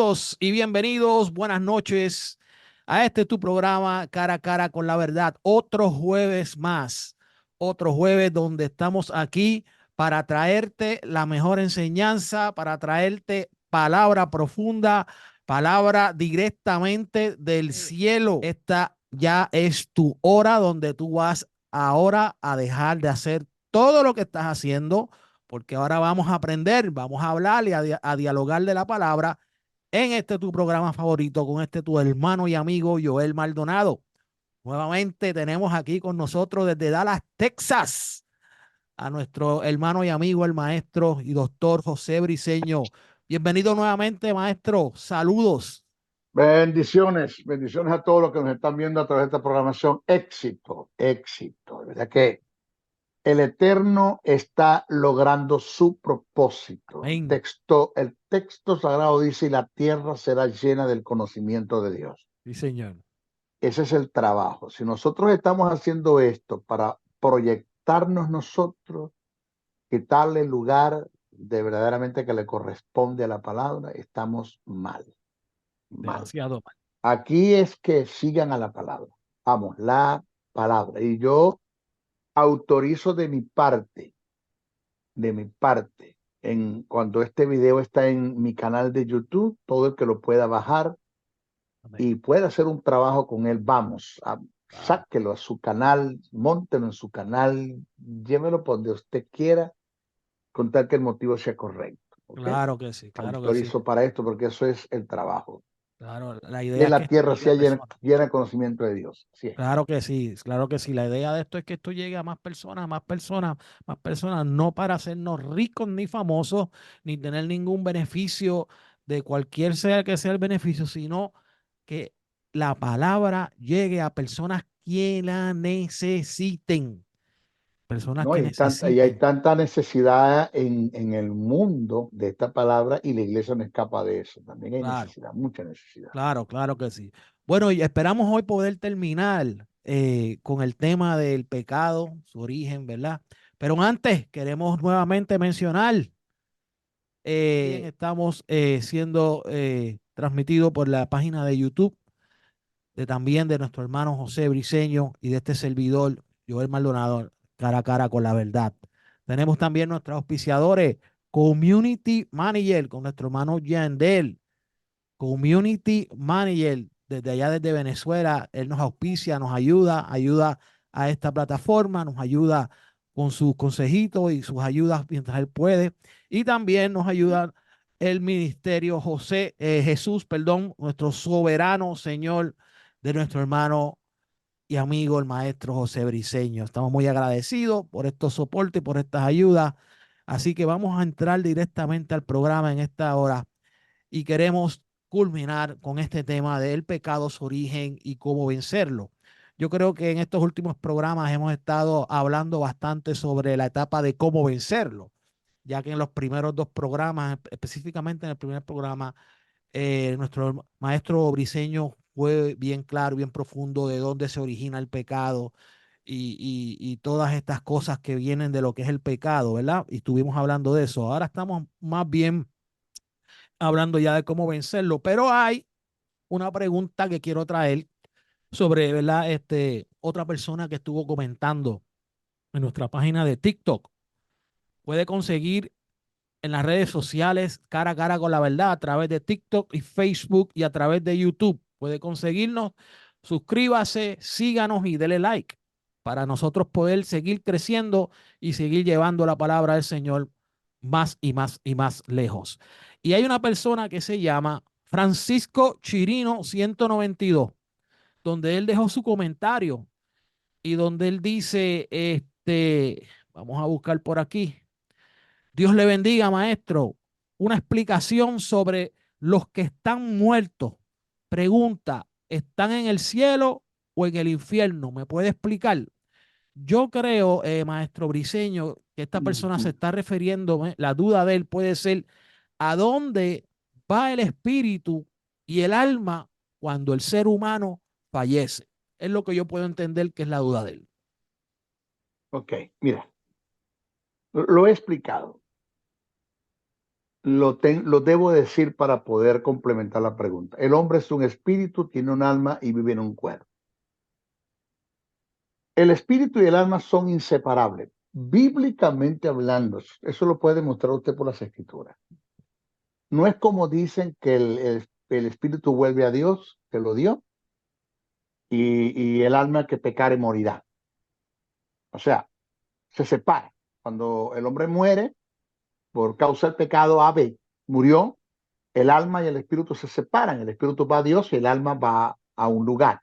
Bienvenidos y bienvenidos, buenas noches a este tu programa Cara a Cara con la Verdad. Otro jueves más, otro jueves donde estamos aquí para traerte la mejor enseñanza, para traerte palabra profunda, palabra directamente del cielo. Esta ya es tu hora donde tú vas ahora a dejar de hacer todo lo que estás haciendo porque ahora vamos a aprender, vamos a hablar y a dialogar de la palabra en este tu programa favorito con este tu hermano y amigo Joel Maldonado. Nuevamente tenemos aquí con nosotros desde Dallas, Texas, a nuestro hermano y amigo, el maestro y doctor José Briceño. Bienvenido nuevamente, maestro. Saludos. Bendiciones, bendiciones a todos los que nos están viendo a través de esta programación. Éxito, éxito. De verdad que el Eterno está logrando su propósito. Amén. El texto sagrado dice, y la tierra será llena del conocimiento de Dios. Sí, señor. Ese es el trabajo. Si nosotros estamos haciendo esto para proyectarnos nosotros, quitarle el lugar de verdaderamente que le corresponde a la palabra, estamos mal, mal. Demasiado mal. Aquí es que sigan a la palabra. Vamos, la palabra. Y yo autorizo de mi parte, en cuando este video está en mi canal de YouTube, todo el que lo pueda bajar Amén. y pueda hacer un trabajo con él, vamos, Claro. sáquelo a su canal, móntelo en su canal, llévelo por donde usted quiera, con tal que el motivo sea correcto. ¿Ok? Claro que sí, claro que sí. Autorizo para esto porque eso es el trabajo. Claro, la Que idea es que la esto tierra llegue a sea llena, personas. llena de conocimiento de Dios. Así es. Claro que sí, claro que sí. La idea de esto es que esto llegue a más personas, más personas, más personas, no para hacernos ricos ni famosos, ni tener ningún beneficio de cualquier sea que sea el beneficio, sino que la palabra llegue a personas que la necesiten, personas ¿No? que Y hay necesiten. tanta necesidad en el mundo de esta palabra y la iglesia no escapa de eso. También hay Claro, necesidad, mucha necesidad. claro, claro que sí. Bueno, y esperamos hoy poder terminar con el tema del pecado, su origen, ¿verdad? Pero antes queremos nuevamente mencionar, bien, estamos siendo transmitidos por la página de YouTube también de nuestro hermano José Briceño y de este servidor, Joel Maldonado, cara a cara con la verdad. Tenemos también nuestros auspiciadores, Community Manager, con nuestro hermano Yandel, Community Manager, desde allá desde Venezuela. Él nos auspicia, nos ayuda, ayuda a esta plataforma, nos ayuda con sus consejitos y sus ayudas mientras él puede. Y también nos ayuda el ministerio Jesús, perdón, nuestro soberano Señor de nuestro hermano y amigo, el maestro José Briceño. Estamos muy agradecidos por estos soportes, por estas ayudas. Así que vamos a entrar directamente al programa en esta hora y queremos culminar con este tema del pecado, su origen y cómo vencerlo. Yo creo que en estos últimos programas hemos estado hablando bastante sobre la etapa de cómo vencerlo, ya que en los primeros dos programas, específicamente en el primer programa, nuestro maestro Briceño fue bien claro, bien profundo de dónde se origina el pecado y todas estas cosas que vienen de lo que es el pecado, ¿verdad? Y estuvimos hablando de eso. Ahora estamos más bien hablando ya de cómo vencerlo, pero hay una pregunta que quiero traer sobre, ¿verdad? Otra persona que estuvo comentando en nuestra página de TikTok. Puede conseguir en las redes sociales cara a cara con la verdad a través de TikTok y Facebook y a través de YouTube. Puede conseguirnos. Suscríbase, síganos y dele like para nosotros poder seguir creciendo y seguir llevando la palabra del Señor más y más y más lejos. Y hay una persona que se llama Francisco Chirino 192, donde él dejó su comentario y donde él dice, vamos a buscar por aquí. Dios le bendiga, maestro. Una explicación sobre los que están muertos. Pregunta, ¿están en el cielo o en el infierno? ¿Me puede explicar? Yo creo, maestro Briceño, que esta persona se está refiriendo, la duda de él puede ser, ¿a dónde va el espíritu y el alma cuando el ser humano fallece? Es lo que yo puedo entender que es la duda de él. Ok, mira, lo he explicado. lo debo decir para poder complementar la pregunta. El hombre es un espíritu, tiene un alma y vive en un cuerpo. El espíritu y el alma son inseparables. Bíblicamente hablando, eso lo puede demostrar usted por las escrituras. No es como dicen que el espíritu vuelve a Dios, que lo dio, y el alma que pecare morirá. O sea, se separa. Cuando el hombre muere por causa del pecado, AB murió, el alma y el espíritu se separan. El espíritu va a Dios y el alma va a un lugar.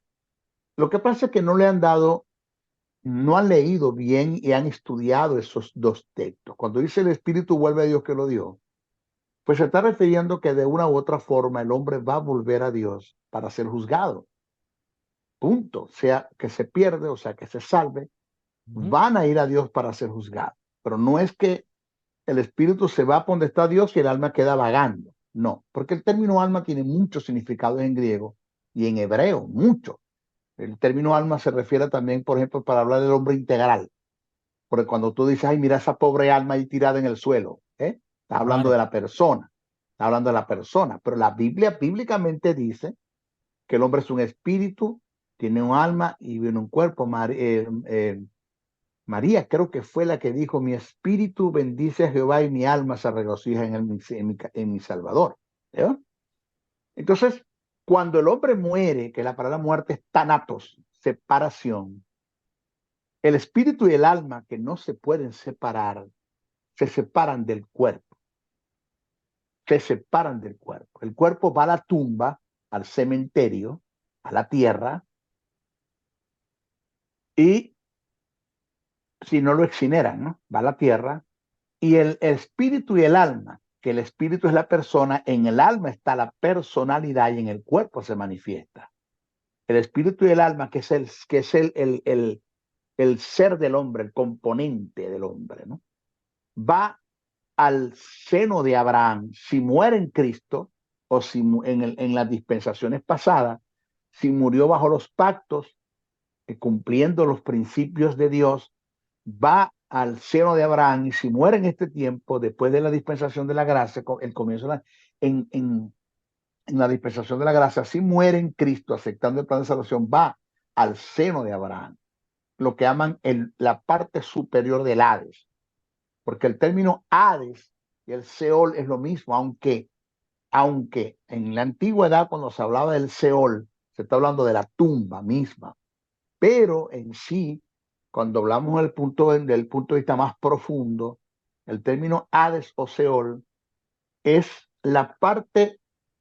Lo que pasa es que no le han dado, no han leído bien y han estudiado esos dos textos. Cuando dice el espíritu vuelve a Dios que lo dio, pues se está refiriendo que de una u otra forma el hombre va a volver a Dios para ser juzgado. Punto. Sea que se pierde o sea que se salve, Ujú. van a ir a Dios para ser juzgados. Pero no es que el espíritu se va a donde está Dios y el alma queda vagando. No, porque el término alma tiene muchos significados en griego y en hebreo, mucho. El término alma se refiere también, por ejemplo, para hablar del hombre integral. Porque cuando tú dices, ay, mira esa pobre alma ahí tirada en el suelo, estás hablando de Claro. la persona, estás hablando de la persona. Pero la Biblia bíblicamente dice que el hombre es un espíritu, tiene un alma y vive en un cuerpo. María creo que fue la que dijo, mi espíritu bendice a Jehová y mi alma se regocija en mi Salvador. ¿Eh? Entonces, cuando el hombre muere, que la palabra muerte es tanatos, separación, el espíritu y el alma que no se pueden separar, se separan del cuerpo, se separan del cuerpo. El cuerpo va a la tumba, al cementerio, a la tierra, y si no lo excineran, ¿no? Va a la tierra, y el espíritu y el alma, que el espíritu es la persona, en el alma está la personalidad y en el cuerpo se manifiesta. El espíritu y el alma, que es el ser del hombre, el componente del hombre, ¿no? Va al seno de Abraham, si muere en Cristo, o si en las dispensaciones pasadas, si murió bajo los pactos, cumpliendo los principios de Dios, va al seno de Abraham y si muere en este tiempo, después de la dispensación de la gracia, el comienzo en, en, en la dispensación de la gracia, si muere en Cristo, aceptando el plan de salvación, va al seno de Abraham, lo que llaman la parte superior del Hades, porque el término Hades y el Seol es lo mismo, aunque en la antigüedad cuando se hablaba del Seol, se está hablando de la tumba misma, pero en sí, cuando hablamos del punto de vista más profundo, el término Hades o Seol es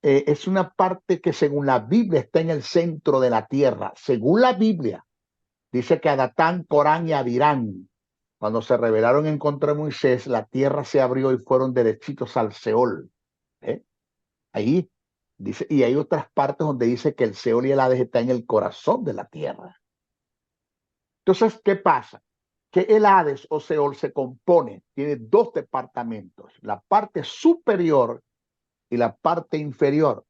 es una parte que según la Biblia está en el centro de la tierra. Según la Biblia, dice que Adatán, Corán y Abirán, cuando se rebelaron en contra de Moisés, la tierra se abrió y fueron derechitos al Seol. ¿eh? Ahí dice, y hay otras partes donde dice que el Seol y el Hades están en el corazón de la tierra. Entonces, ¿qué pasa? Que el Hades o Seol se compone, tiene dos departamentos, la parte superior y la parte inferior.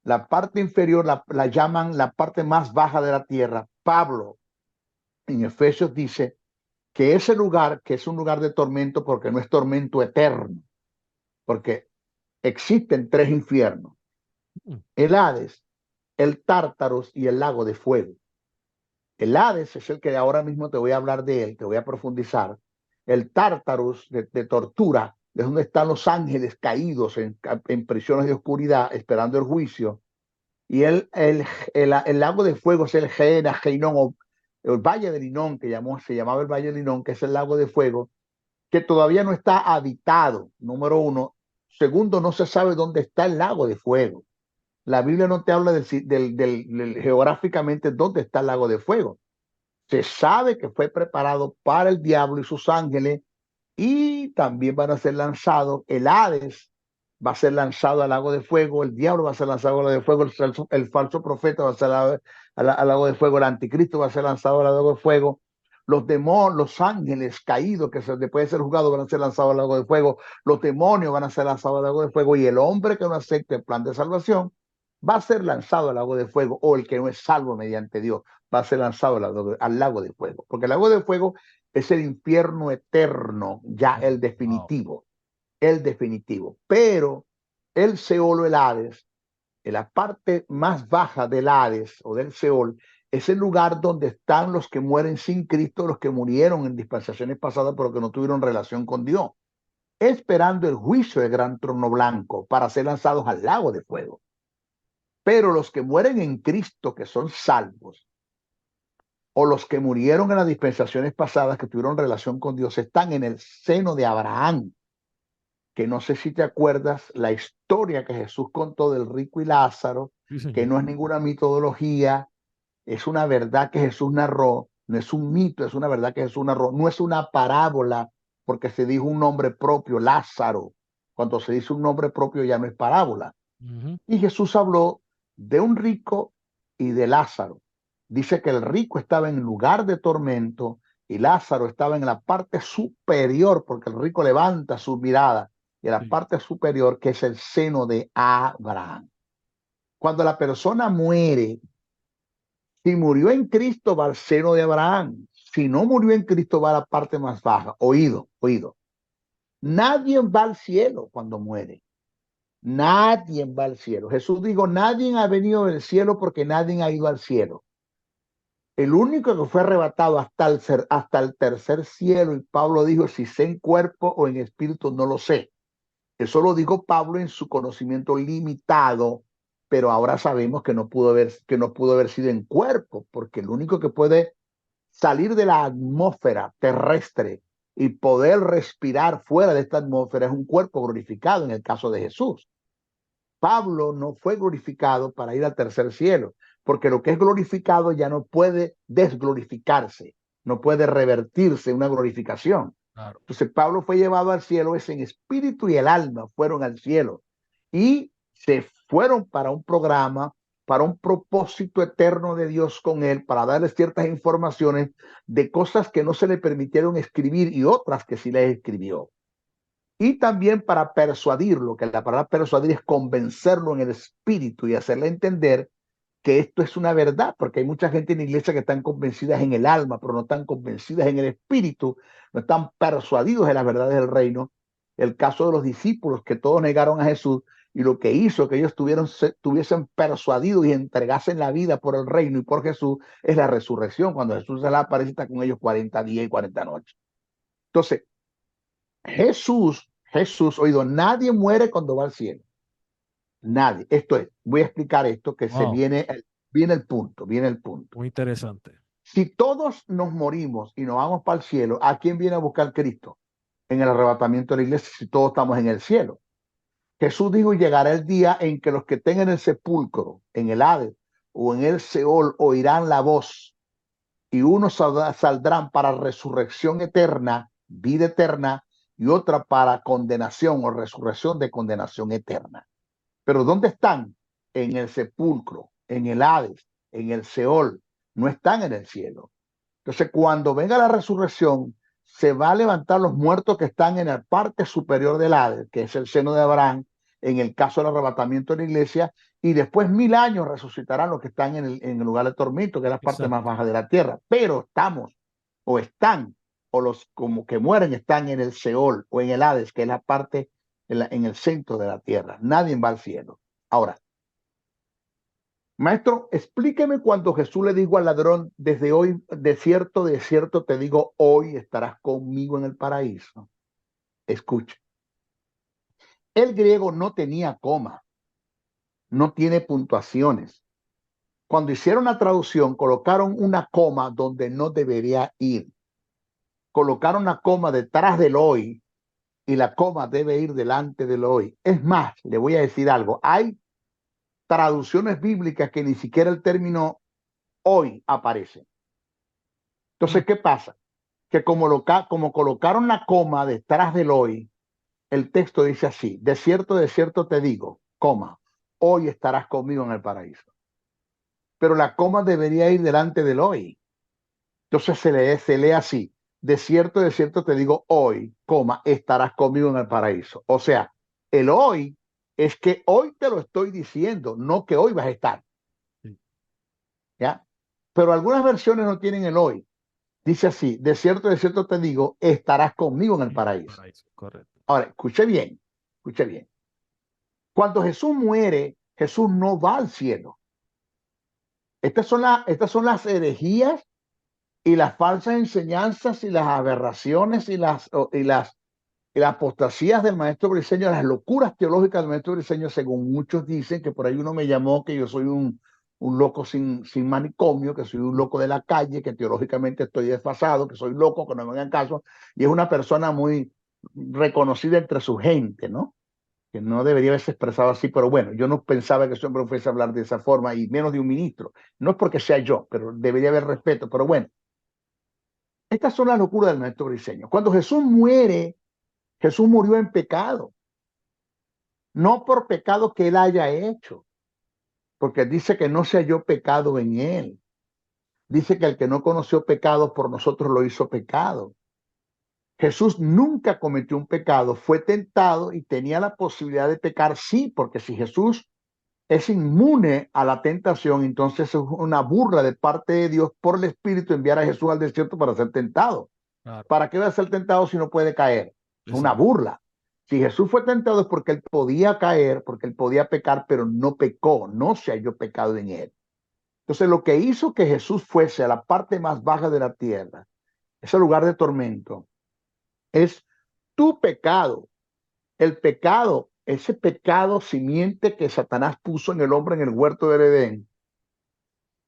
La parte inferior la llaman la parte más baja de la tierra. Pablo en Efesios dice que ese lugar, que es un lugar de tormento porque no es tormento eterno, porque existen tres infiernos, Mm. el Hades, el Tártaros y el lago de fuego. El Hades es el que ahora mismo te voy a hablar de él, te voy a profundizar. El Tártarus de tortura, es donde están los ángeles caídos en prisiones de oscuridad esperando el juicio. Y el lago de fuego es el Gehenna, Geinón, o el Valle de Linón, se llamaba el Valle de Linón, que es el lago de fuego, que todavía no está habitado, número uno. Segundo, no se sabe dónde está el lago de fuego. La Biblia no te habla geográficamente dónde está el lago de fuego. Se sabe que fue preparado para el diablo y sus ángeles y también van a ser lanzados. El Hades va a ser lanzado al lago de fuego, el diablo va a ser lanzado al lago de fuego, el falso profeta va a ser al lago de fuego, el anticristo va a ser lanzado al lago de fuego. Los demonios, los ángeles caídos que después de ser juzgados van a ser lanzados al lago de fuego. Los demonios van a ser lanzados al lago de fuego y el hombre que no acepte el plan de salvación va a ser lanzado al lago de fuego, o el que no es salvo mediante Dios va a ser lanzado al lago de fuego, porque el lago de fuego es el infierno eterno, ya el Wow. definitivo. el definitivo. Pero el Seol o el Hades, en la parte más baja del Hades o del Seol, es el lugar donde están los que mueren sin Cristo, los que murieron en dispensaciones pasadas porque no tuvieron relación con Dios, esperando el juicio del gran trono blanco para ser lanzados al lago de fuego. Pero los que mueren en Cristo, que son salvos, o los que murieron en las dispensaciones pasadas que tuvieron relación con Dios, están en el seno de Abraham, que no sé si te acuerdas la historia que Jesús contó del rico y Lázaro, Sí, que señor. no es ninguna mitología, es una verdad que Jesús narró, no es un mito, es una verdad que Jesús narró, no es una parábola, porque se dijo un nombre propio, Lázaro. Cuando se dice un nombre propio ya no es parábola. Ujú. Y Jesús habló de un rico y de Lázaro. Dice que el rico estaba en lugar de tormento y Lázaro estaba en la parte superior, porque el rico levanta su mirada y la Sí. parte superior, que es el seno de Abraham. Cuando la persona muere, si murió en Cristo, va al seno de Abraham. Si no murió en Cristo, va a la parte más baja. Oído, oído. Nadie va al cielo cuando muere. Nadie va al cielo. Jesús dijo, nadie ha venido del cielo porque nadie ha ido al cielo. El único que fue arrebatado hasta el tercer cielo, y Pablo dijo, si sé en cuerpo o en espíritu, no lo sé. Eso lo dijo Pablo en su conocimiento limitado, pero ahora sabemos que no pudo haber sido en cuerpo, porque el único que puede salir de la atmósfera terrestre y poder respirar fuera de esta atmósfera es un cuerpo glorificado en el caso de Jesús. Pablo no fue glorificado para ir al tercer cielo, porque lo que es glorificado ya no puede desglorificarse, no puede revertirse una glorificación. Claro. Entonces Pablo fue llevado al cielo, es en espíritu y el alma fueron al cielo y se fueron para un programa, para un propósito eterno de Dios con él, para darle ciertas informaciones de cosas que no se le permitieron escribir y otras que sí les escribió. Y también para persuadirlo, que la palabra persuadir es convencerlo en el espíritu y hacerle entender que esto es una verdad, porque hay mucha gente en la iglesia que están convencidas en el alma, pero no están convencidas en el espíritu, no están persuadidos de las verdades del reino. El caso de los discípulos, que todos negaron a Jesús, y lo que hizo que ellos tuviesen persuadidos y entregasen la vida por el reino y por Jesús, es la resurrección, cuando Jesús se les aparece, está con ellos 40 días y 40 noches. Entonces, Jesús, oído, nadie muere cuando va al cielo. Nadie. Esto es, voy a explicar esto que Wow, viene el punto, viene el punto. muy interesante. Si todos nos morimos y nos vamos para el cielo, ¿a quién viene a buscar Cristo? En el arrebatamiento de la iglesia, si todos estamos en el cielo. Jesús dijo, y llegará el día en que los que estén en el sepulcro, en el Hades o en el Seol, oirán la voz, y unos saldrán para resurrección eterna, vida eterna, y otra para condenación o resurrección de condenación eterna. Pero ¿dónde están? En el sepulcro, en el Hades, en el Seol, no están en el cielo. Entonces, cuando venga la resurrección, se va a levantar los muertos que están en la parte superior del Hades, que es el seno de Abraham, en el caso del arrebatamiento de la iglesia, y después 1000 años resucitarán los que están en el lugar de tormento, que es la parte más Exacto. baja de la tierra. Pero estamos, o están, o los como que mueren están en el Seol o en el Hades, que es la parte en el centro de la tierra. Nadie va al cielo. Ahora, maestro, explíqueme cuando Jesús le dijo al ladrón, desde hoy, de cierto te digo, hoy estarás conmigo en el paraíso. Escucha, el griego no tenía coma, no tiene puntuaciones. Cuando hicieron la traducción, colocaron una coma donde no debería ir. Colocaron una coma detrás del hoy y la coma debe ir delante del hoy. Es más, le voy a decir algo. Hay traducciones bíblicas que ni siquiera el término hoy aparece. Mm. Entonces, ¿qué pasa? Que como colocaron la coma detrás del hoy, el texto dice así, de cierto te digo, coma, hoy estarás conmigo en el paraíso. Pero la coma debería ir delante del hoy. Entonces se lee así, de cierto te digo, hoy, coma, estarás conmigo en el paraíso. O sea, el hoy es que hoy te lo estoy diciendo, no que hoy vas a estar, Sí. ¿ya? Pero algunas versiones no tienen el hoy. Dice así, de cierto te digo, estarás conmigo en el En el paraíso. paraíso, correcto. Ahora, escuche bien, escuche bien. Cuando Jesús muere, Jesús no va al cielo. Estas son las herejías y las falsas enseñanzas y las aberraciones y las apostasías del maestro Briseño, las locuras teológicas del maestro Briseño, según muchos dicen, que por ahí uno me llamó que yo soy un loco sin manicomio, que soy un loco de la calle, que teológicamente estoy desfasado, que soy loco, que no me hagan caso, y es una persona muy reconocida entre su gente, ¿no? Que no debería haberse expresado así, pero bueno, yo no pensaba que ese hombre fuese a hablar de esa forma, y menos de un ministro. No es porque sea yo, pero debería haber respeto, pero bueno. Estas son las locuras del maestro Briseño. Cuando Jesús muere, Jesús murió en pecado, no por pecado que él haya hecho, porque dice que no se halló pecado en él. Dice que el que no conoció pecado por nosotros lo hizo pecado. Jesús nunca cometió un pecado, fue tentado y tenía la posibilidad de pecar, sí, porque si Jesús es inmune a la tentación, entonces es una burla de parte de Dios por el Espíritu enviar a Jesús al desierto para ser tentado. Claro, ¿Para qué va a ser tentado si no puede caer? Es una exacto. burla. Si Jesús fue tentado es porque él podía caer, porque él podía pecar, pero no pecó, no se halló pecado en él. Entonces lo que hizo que Jesús fuese a la parte más baja de la tierra, ese lugar de tormento, es tu pecado. El pecado, ese pecado simiente que Satanás puso en el hombre en el huerto del Edén,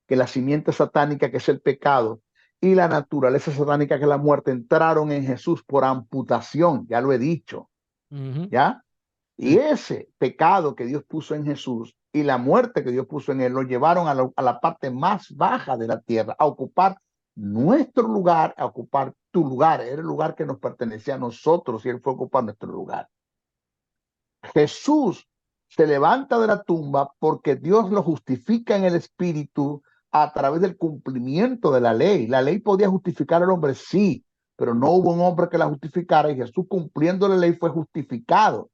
que la simiente satánica que es el pecado y la naturaleza satánica que es la muerte entraron en Jesús por amputación, ya lo he dicho, Ujú. ¿ya? Y Sí. ese pecado que Dios puso en Jesús y la muerte que Dios puso en él lo llevaron a la parte más baja de la tierra, a ocupar nuestro lugar, a ocupar tu lugar. Era el lugar que nos pertenecía a nosotros y él fue a ocupar nuestro lugar. Jesús se levanta de la tumba porque Dios lo justifica en el espíritu a través del cumplimiento de la ley. La ley podía justificar al hombre, sí, pero no hubo un hombre que la justificara y Jesús cumpliendo la ley fue justificado.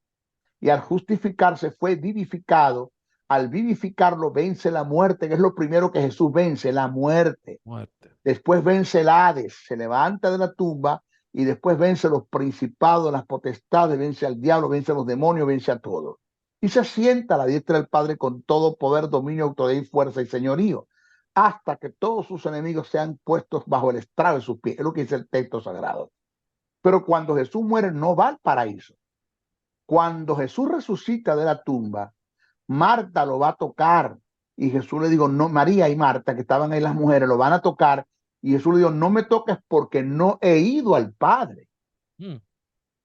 Y al justificarse fue vivificado. Al vivificarlo vence la muerte, que es lo primero que Jesús vence, la muerte. Muerte. Después vence el Hades, se levanta de la tumba y después vence los principados, las potestades, vence al diablo, vence a los demonios, vence a todos. Y se sienta a la diestra del Padre con todo poder, dominio, autoridad y fuerza y señorío, hasta que todos sus enemigos sean puestos bajo el estrado de sus pies. Es lo que dice el texto sagrado. Pero cuando Jesús muere, no va al paraíso. Cuando Jesús resucita de la tumba, Marta lo va a tocar. Y Jesús le dijo, no, María y Marta, que estaban ahí las mujeres, lo van a tocar. Y Jesús le dijo, no me toques porque no he ido al Padre. Mm.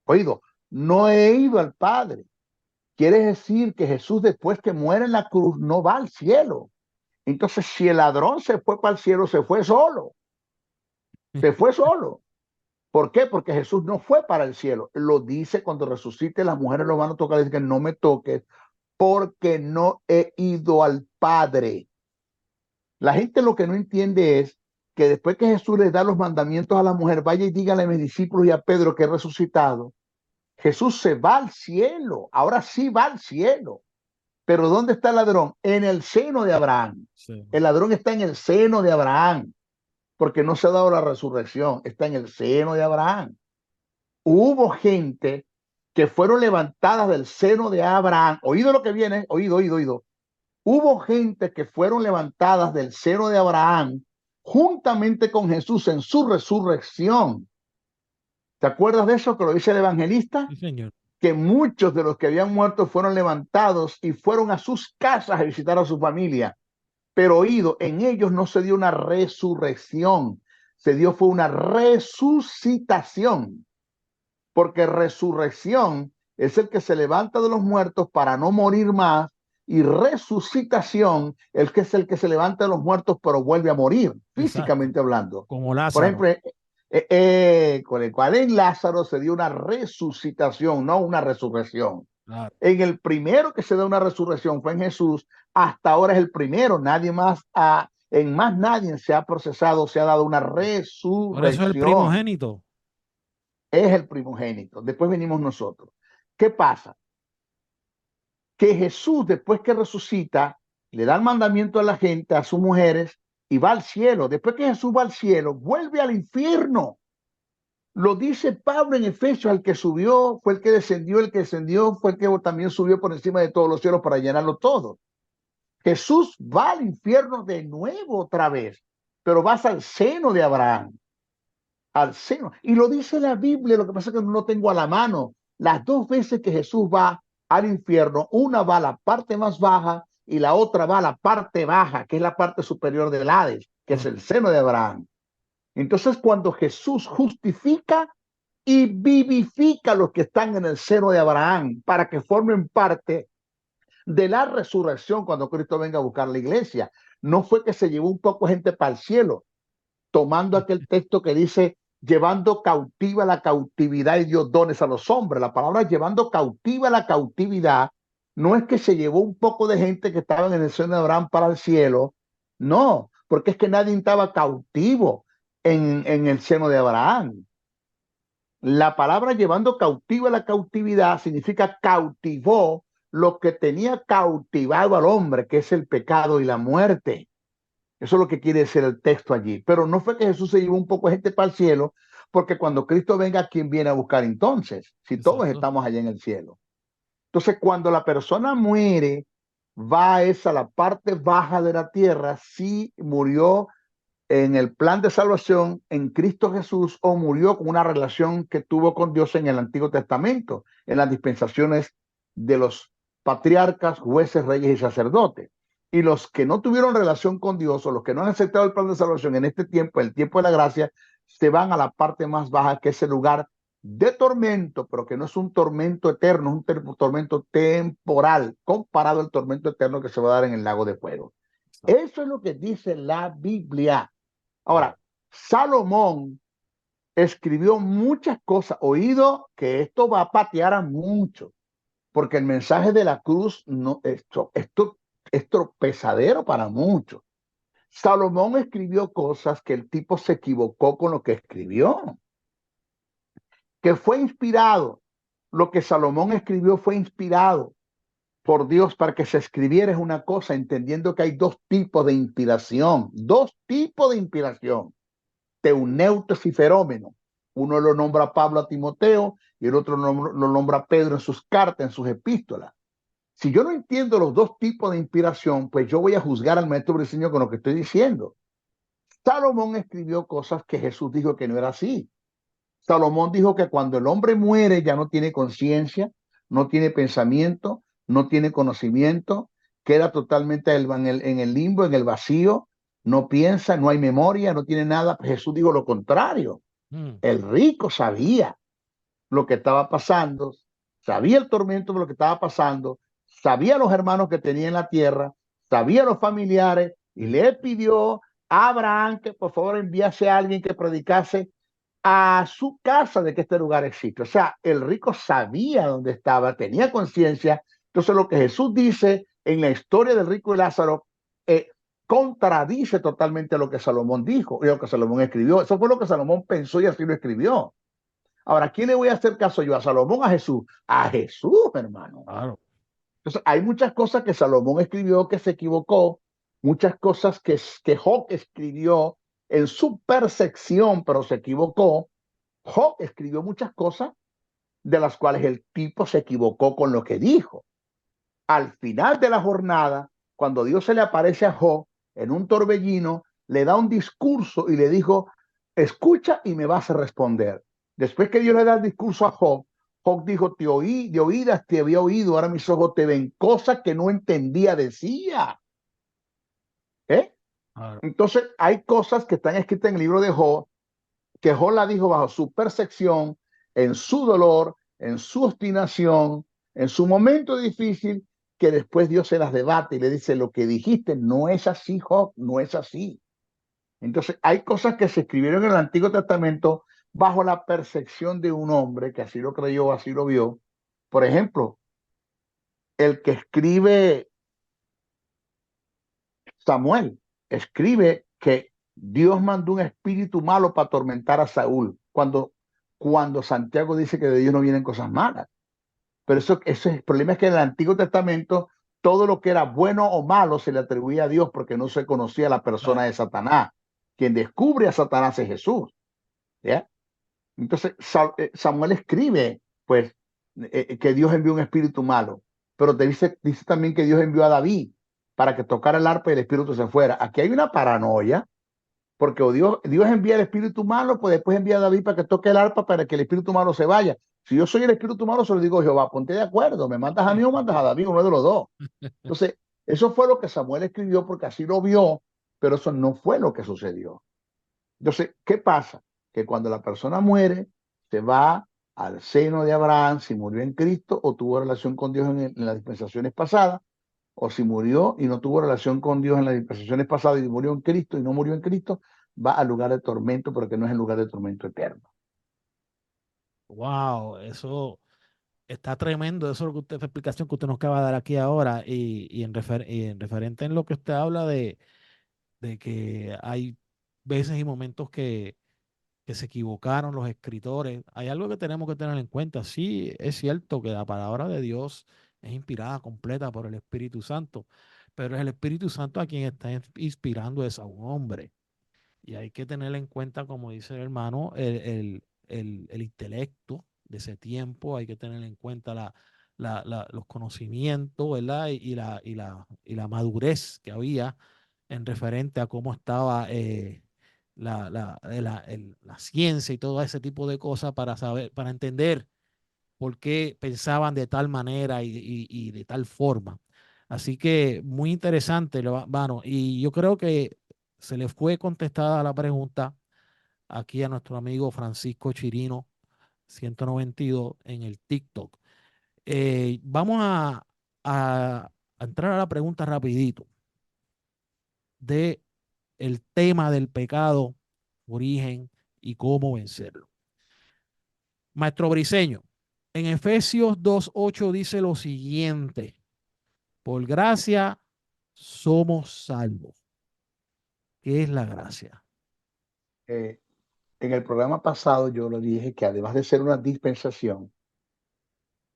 Oído, no he ido al Padre. Quiere decir que Jesús después que muere en la cruz no va al cielo. Entonces, si el ladrón se fue para el cielo, se fue solo. Se fue solo. ¿Por qué? Porque Jesús no fue para el cielo. Lo dice cuando resucite, las mujeres lo van a tocar y dicen que no me toques porque no he ido al Padre. La gente lo que no entiende es que después que Jesús les da los mandamientos a la mujer, vaya y dígale a mis discípulos y a Pedro que he resucitado, Jesús se va al cielo, ahora sí va al cielo. Pero ¿dónde está el ladrón? En el seno de Abraham. Sí. El ladrón está en el seno de Abraham, porque no se ha dado la resurrección, está en el seno de Abraham. Hubo gente que fueron levantadas del seno de Abraham. Oído lo que viene, oído, oído, oído. Hubo gente que fueron levantadas del seno de Abraham juntamente con Jesús en su resurrección. ¿Te acuerdas de eso que lo dice el evangelista? Sí, señor. Que muchos de los que habían muerto fueron levantados y fueron a sus casas a visitar a su familia. Pero oído, en ellos no se dio una resurrección, se dio fue una resucitación, porque resurrección es el que se levanta de los muertos para no morir más, y resucitación el que es el que se levanta de los muertos pero vuelve a morir, Exacto. físicamente hablando. Como Por Lázaro. ejemplo, con el cual en Lázaro se dio una resucitación, no una resurrección. Claro. En el primero que se da una resurrección fue en Jesús, hasta ahora es el primero, nadie más en más nadie se ha procesado, se ha dado una Por eso es el resurrección. primogénito. Es el primogénito. Después venimos nosotros. ¿Qué pasa? Que Jesús, después que resucita, le da el mandamiento a la gente, a sus mujeres, y va al cielo. Después que Jesús va al cielo, vuelve al infierno. Lo dice Pablo en Efesios, al que subió, fue el que descendió, fue el que también subió por encima de todos los cielos para llenarlo todo. Jesús va al infierno de nuevo otra vez, pero vas al seno de Abraham, al seno. Y lo dice la Biblia, lo que pasa es que no lo tengo a la mano. Las dos veces que Jesús va al infierno, una va a la parte más baja y la otra va a la parte baja, que es la parte superior del Hades, que es Ok. el seno de Abraham. Entonces, cuando Jesús justifica y vivifica a los que están en el seno de Abraham para que formen parte de la resurrección cuando Cristo venga a buscar la iglesia. No fue que se llevó un poco gente para el cielo, tomando aquel texto que dice llevando cautiva la cautividad y dio dones a los hombres. La palabra llevando cautiva la cautividad no es que se llevó un poco de gente que estaban en el seno de Abraham para el cielo, no, porque es que nadie estaba cautivo en el seno de Abraham. La palabra llevando cautiva la cautividad significa cautivó lo que tenía cautivado al hombre, que es el pecado y la muerte. Eso es lo que quiere decir el texto allí. Pero no fue que Jesús se llevó un poco de gente para el cielo, porque cuando Cristo venga, ¿quién viene a buscar entonces? Si todos Exacto. estamos allá en el cielo. Entonces, cuando la persona muere, va a esa la parte baja de la tierra, si murió en el plan de salvación en Cristo Jesús o murió con una relación que tuvo con Dios en el Antiguo Testamento, en las dispensaciones de los patriarcas, jueces, reyes y sacerdotes. Y los que no tuvieron relación con Dios o los que no han aceptado el plan de salvación en este tiempo, el tiempo de la gracia, se van a la parte más baja, que es el lugar de tormento, pero que no es un tormento eterno, es un tormento temporal, comparado al tormento eterno que se va a dar en el lago de fuego. Exacto. Eso es lo que dice la Biblia. Wow. Ahora, Salomón escribió muchas cosas, oído que esto va a patear a muchos, porque el mensaje de la cruz no, es tropezadero para muchos. Salomón escribió cosas que el tipo se equivocó con lo que escribió, que fue inspirado. Lo que Salomón escribió fue inspirado por Dios para que se escribiera es una cosa, entendiendo que hay dos tipos de inspiración. Teuneutes y Ferómeno. Uno lo nombra Pablo a Timoteo y el otro lo nombra Pedro en sus cartas, en sus epístolas. Si yo no entiendo los dos tipos de inspiración, pues yo voy a juzgar al maestro Briceño con lo que estoy diciendo. Salomón escribió cosas que Jesús dijo que no era así. Salomón dijo que cuando el hombre muere ya no tiene conciencia, no tiene pensamiento, no tiene conocimiento, queda totalmente en el limbo, en el vacío, no piensa, no hay memoria, no tiene nada. Jesús dijo lo contrario. Mm. El rico sabía lo que estaba pasando, sabía el tormento de lo que estaba pasando, sabía los hermanos que tenía en la tierra, sabía los familiares y le pidió a Abraham que por favor enviase a alguien que predicase a su casa de que este lugar existe. O sea, el rico sabía dónde estaba, tenía conciencia. Entonces lo que Jesús dice en la historia del rico y Lázaro eh, contradice totalmente lo que Salomón dijo y lo que Salomón escribió. Eso fue lo que Salomón pensó y así lo escribió. Ahora, ¿a quién le voy a hacer caso yo? ¿A Salomón o a Jesús? A Jesús, hermano. Claro. Entonces, hay muchas cosas que Salomón escribió que se equivocó, muchas cosas que Job escribió en su percepción, pero se equivocó. Job escribió muchas cosas de las cuales el tipo se equivocó con lo que dijo. Al final de la jornada, cuando Dios se le aparece a Job en un torbellino, le da un discurso y le dijo, escucha y me vas a responder. Después que Dios le da el discurso a Job, Job dijo, te oí, de oídas te había oído, ahora mis ojos te ven, cosas que no entendía, decía. ¿Eh? Claro. Entonces, hay cosas que están escritas en el libro de Job, que Job la dijo bajo su percepción, en su dolor, en su obstinación, en su momento difícil, que después Dios se las debate y le dice, lo que dijiste no es así, Job, no es así. Entonces, hay cosas que se escribieron en el Antiguo Testamento bajo la percepción de un hombre que así lo creyó, así lo vio. Por ejemplo, el que escribe Samuel, escribe que Dios mandó un espíritu malo para atormentar a Saúl, cuando Santiago dice que de Dios no vienen cosas malas. Pero el problema es que en el Antiguo Testamento todo lo que era bueno o malo se le atribuía a Dios porque no se conocía la persona Claro. de Satanás. Quien descubre a Satanás es Jesús. ¿Ya? Entonces Samuel escribe, pues, que Dios envió un espíritu malo, pero te dice también que Dios envió a David para que tocara el arpa y el espíritu se fuera. Aquí hay una paranoia, porque Dios envía el espíritu malo, pues después envía a David para que toque el arpa para que el espíritu malo se vaya. Si yo soy el espíritu malo, se lo digo a Jehová, ponte de acuerdo, me mandas a mí o mandas a David, uno de los dos. Entonces, eso fue lo que Samuel escribió porque así lo vio, pero eso no fue lo que sucedió. Entonces, ¿qué pasa? Que cuando la persona muere, se va al seno de Abraham, si murió en Cristo o tuvo relación con Dios en las dispensaciones pasadas, o si murió y no tuvo relación con Dios en las dispensaciones pasadas y murió en Cristo y no murió en Cristo, va al lugar de tormento, porque no es el lugar de tormento eterno. Wow, eso está tremendo. Eso es lo que usted, esa explicación que usted nos acaba de dar aquí ahora. Y en referente en lo que usted habla de que hay veces y momentos que se equivocaron los escritores. Hay algo que tenemos que tener en cuenta. Sí, es cierto que la palabra de Dios es inspirada completa por el Espíritu Santo, pero es el Espíritu Santo a quien está inspirando es a un hombre. Y hay que tener en cuenta, como dice el hermano, el intelecto de ese tiempo, hay que tener en cuenta los conocimientos, ¿verdad? Y la madurez que había en referente a cómo estaba la ciencia y todo ese tipo de cosas para saber, para entender por qué pensaban de tal manera y de tal forma. Así que muy interesante, hermano. Y yo creo que se le fue contestada la pregunta aquí a nuestro amigo Francisco Chirino 192 en el TikTok. Vamos a entrar a la pregunta rapidito de el tema del pecado, origen y cómo vencerlo. Maestro Briseño, en Efesios 2:8 dice lo siguiente: por gracia somos salvos. ¿Qué es la gracia? Eh, en el programa pasado yo lo dije que además de ser una dispensación,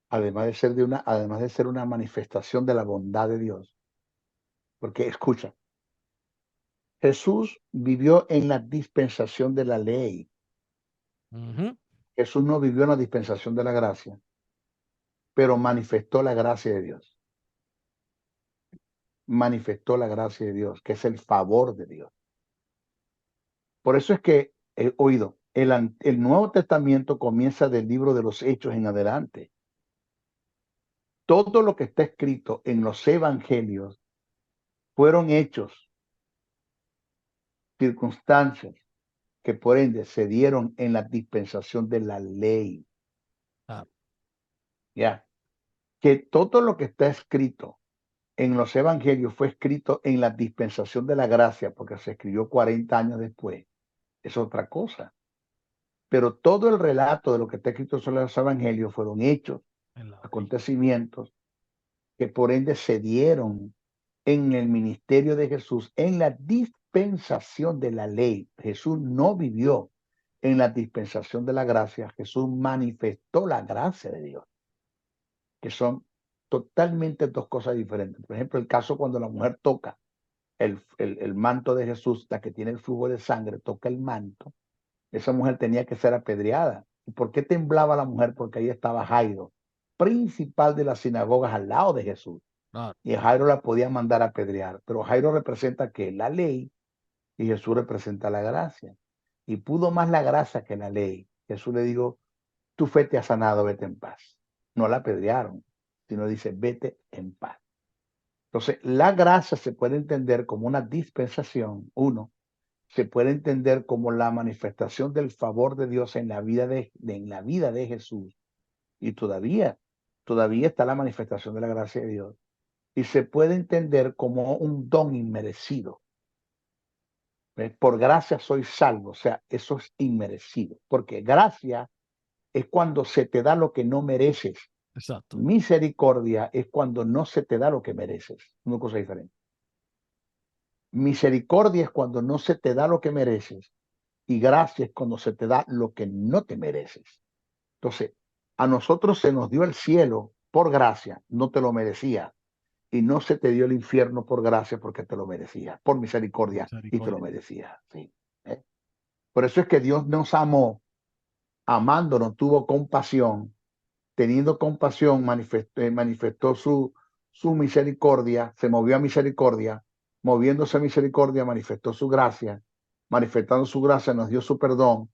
además de ser una manifestación de la bondad de Dios, porque escucha, Jesús vivió en la dispensación de la ley. Ujú. Jesús no vivió en la dispensación de la gracia, pero manifestó la gracia de Dios. Manifestó la gracia de Dios, que es el favor de Dios. Por eso es que he oído, el Nuevo Testamento comienza del libro de los Hechos en adelante. Todo lo que está escrito en los evangelios fueron hechos, circunstancias que por ende se dieron en la dispensación de la ley. Ah, Ya, que todo lo que está escrito en los evangelios fue escrito en la dispensación de la gracia, porque se escribió 40 años después. Es otra cosa. Pero todo el relato de lo que está escrito sobre los evangelios fueron hechos, en la ley. acontecimientos que por ende se dieron en el ministerio de Jesús, en la dispensación de la ley. Jesús no vivió en la dispensación de la gracia, Jesús manifestó la gracia de Dios, que son totalmente dos cosas diferentes. Por ejemplo, el caso cuando la mujer toca el manto de Jesús, la que tiene el flujo de sangre, toca el manto, esa mujer tenía que ser apedreada. ¿Y por qué temblaba la mujer? Porque ahí estaba Jairo, principal de las sinagogas al lado de Jesús. Claro, Y Jairo la podía mandar a apedrear, pero Jairo representa que la ley y Jesús representa la gracia. Y pudo más la gracia que la ley. Jesús le dijo, tu fe te ha sanado, vete en paz. No la apedrearon, sino dice, vete en paz. Entonces, la gracia se puede entender como una dispensación, uno, se puede entender como la manifestación del favor de Dios en la vida en la vida de Jesús. Y todavía está la manifestación de la gracia de Dios. Y se puede entender como un don inmerecido. ¿Ves? Por gracia soy salvo, o sea, eso es inmerecido, porque gracia es cuando se te da lo que no mereces. exacto. Misericordia es cuando no se te da lo que mereces. Una cosa diferente. Misericordia es cuando no se te da lo que mereces y gracia es cuando se te da lo que no te mereces. Entonces, a nosotros se nos dio el cielo por gracia, no te lo merecía, y no se te dio el infierno por gracia porque te lo merecía, por misericordia y te lo Misericordia. merecía. Sí. ¿Eh? Por eso es que Dios nos amó amándonos, tuvo compasión, teniendo compasión, manifestó su misericordia, se movió a misericordia, moviéndose a misericordia, manifestó su gracia, manifestando su gracia, nos dio su perdón,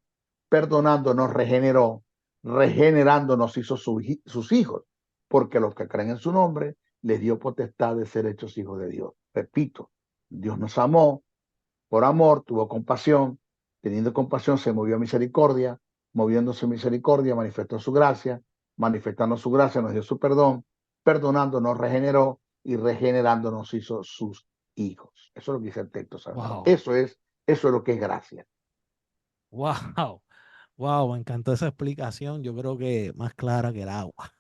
perdonándonos, regeneró, regenerándonos hizo sus hijos, porque los que creen en su nombre les dio potestad de ser hechos hijos de Dios. Repito, Dios nos amó, por amor tuvo compasión, teniendo compasión se movió a misericordia, moviéndose a misericordia manifestó su gracia, manifestando su gracia nos dio su perdón, perdonándonos regeneró y regenerándonos hizo sus hijos. Eso es lo que dice el texto sagrado. Wow, Eso es lo que es gracia. wow, wow, me encantó esa explicación. Yo creo que más clara que el agua.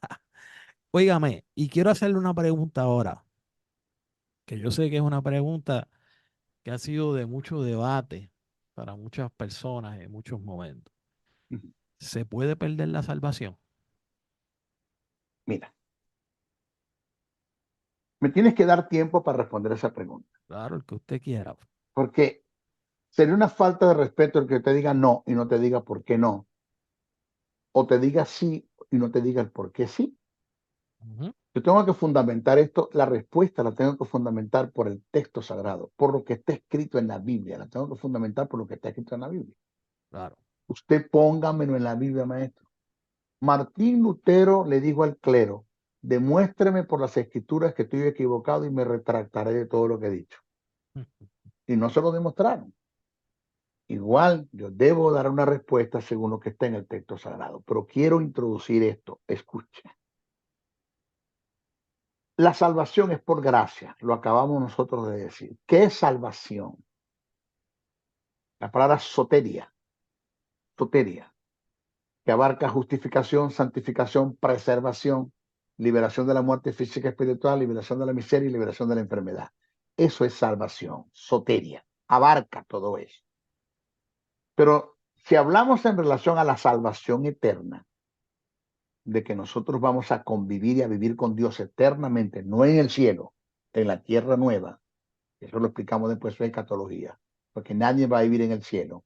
Óigame, y quiero hacerle una pregunta ahora, que yo sé que es una pregunta que ha sido de mucho debate para muchas personas en muchos momentos. ¿Se puede perder la salvación? Mira, me tienes que dar tiempo para responder esa pregunta, Claro, el que usted quiera. porque sería una falta de respeto el que te diga no y no te diga por qué no, o te diga sí y no te diga el por qué sí. Ujú. Yo tengo que fundamentar esto, la respuesta la tengo que fundamentar por el texto sagrado, por lo que está escrito en la Biblia, la tengo que fundamentar por lo que está escrito en la Biblia. Claro. Usted póngamelo en la Biblia, maestro. Martín Lutero le dijo al clero, demuéstreme por las escrituras que estoy equivocado y me retractaré de todo lo que he dicho. Y no se lo demostraron. Igual yo debo dar una respuesta según lo que está en el texto sagrado, pero quiero introducir esto. Escuche. La salvación es por gracia, lo acabamos nosotros de decir. ¿Qué es salvación? La palabra soteria, que abarca justificación, santificación, preservación, liberación de la muerte física y espiritual, liberación de la miseria y liberación de la enfermedad. Eso es salvación, soteria, abarca todo eso. Pero si hablamos en relación a la salvación eterna, de que nosotros vamos a convivir y a vivir con Dios eternamente, no en el cielo, en la tierra nueva. Eso lo explicamos después de escatología, porque nadie va a vivir en el cielo.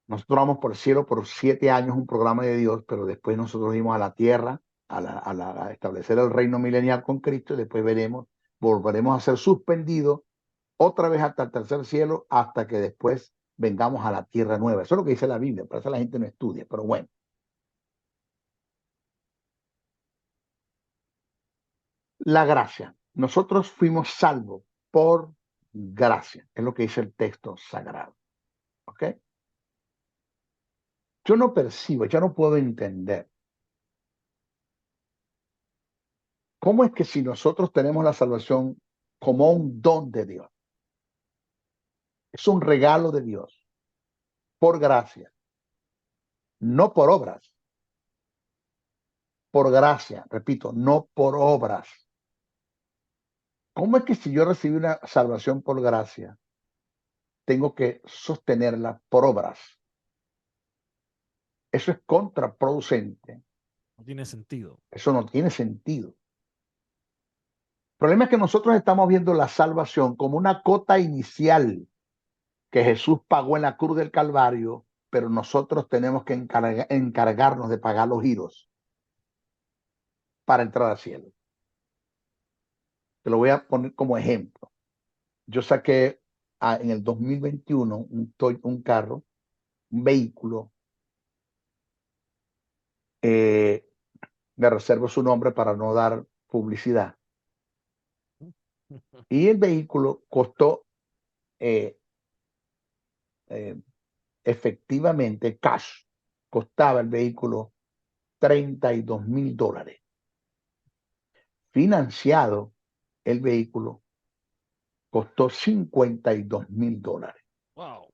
Nosotros vamos por el cielo por 7 años, un programa de Dios, pero después nosotros vamos a la tierra, a establecer el reino milenial con Cristo, y después volveremos a ser suspendidos otra vez hasta el tercer cielo, hasta que después vengamos a la tierra nueva. Eso es lo que dice la Biblia, por eso la gente no estudia, pero bueno. La gracia. Nosotros fuimos salvos por gracia. Es lo que dice el texto sagrado. ¿Ok? Yo no percibo, yo no puedo entender cómo es que si nosotros tenemos la salvación como un don de Dios, es un regalo de Dios, por gracia, no por obras, por gracia, repito, no por obras. ¿Cómo es que si yo recibí una salvación por gracia, tengo que sostenerla por obras? Eso es contraproducente. No tiene sentido. Eso no tiene sentido. El problema es que nosotros estamos viendo la salvación como una cota inicial que Jesús pagó en la cruz del Calvario, pero nosotros tenemos que encargarnos de pagar los giros para entrar al cielo. Te lo voy a poner como ejemplo. Yo saqué en el 2021 un carro, un vehículo, me reservo su nombre para no dar publicidad. Y el vehículo costó eh, eh, efectivamente cash, costaba el vehículo $32,000. Financiado, el vehículo costó $52,000. Wow.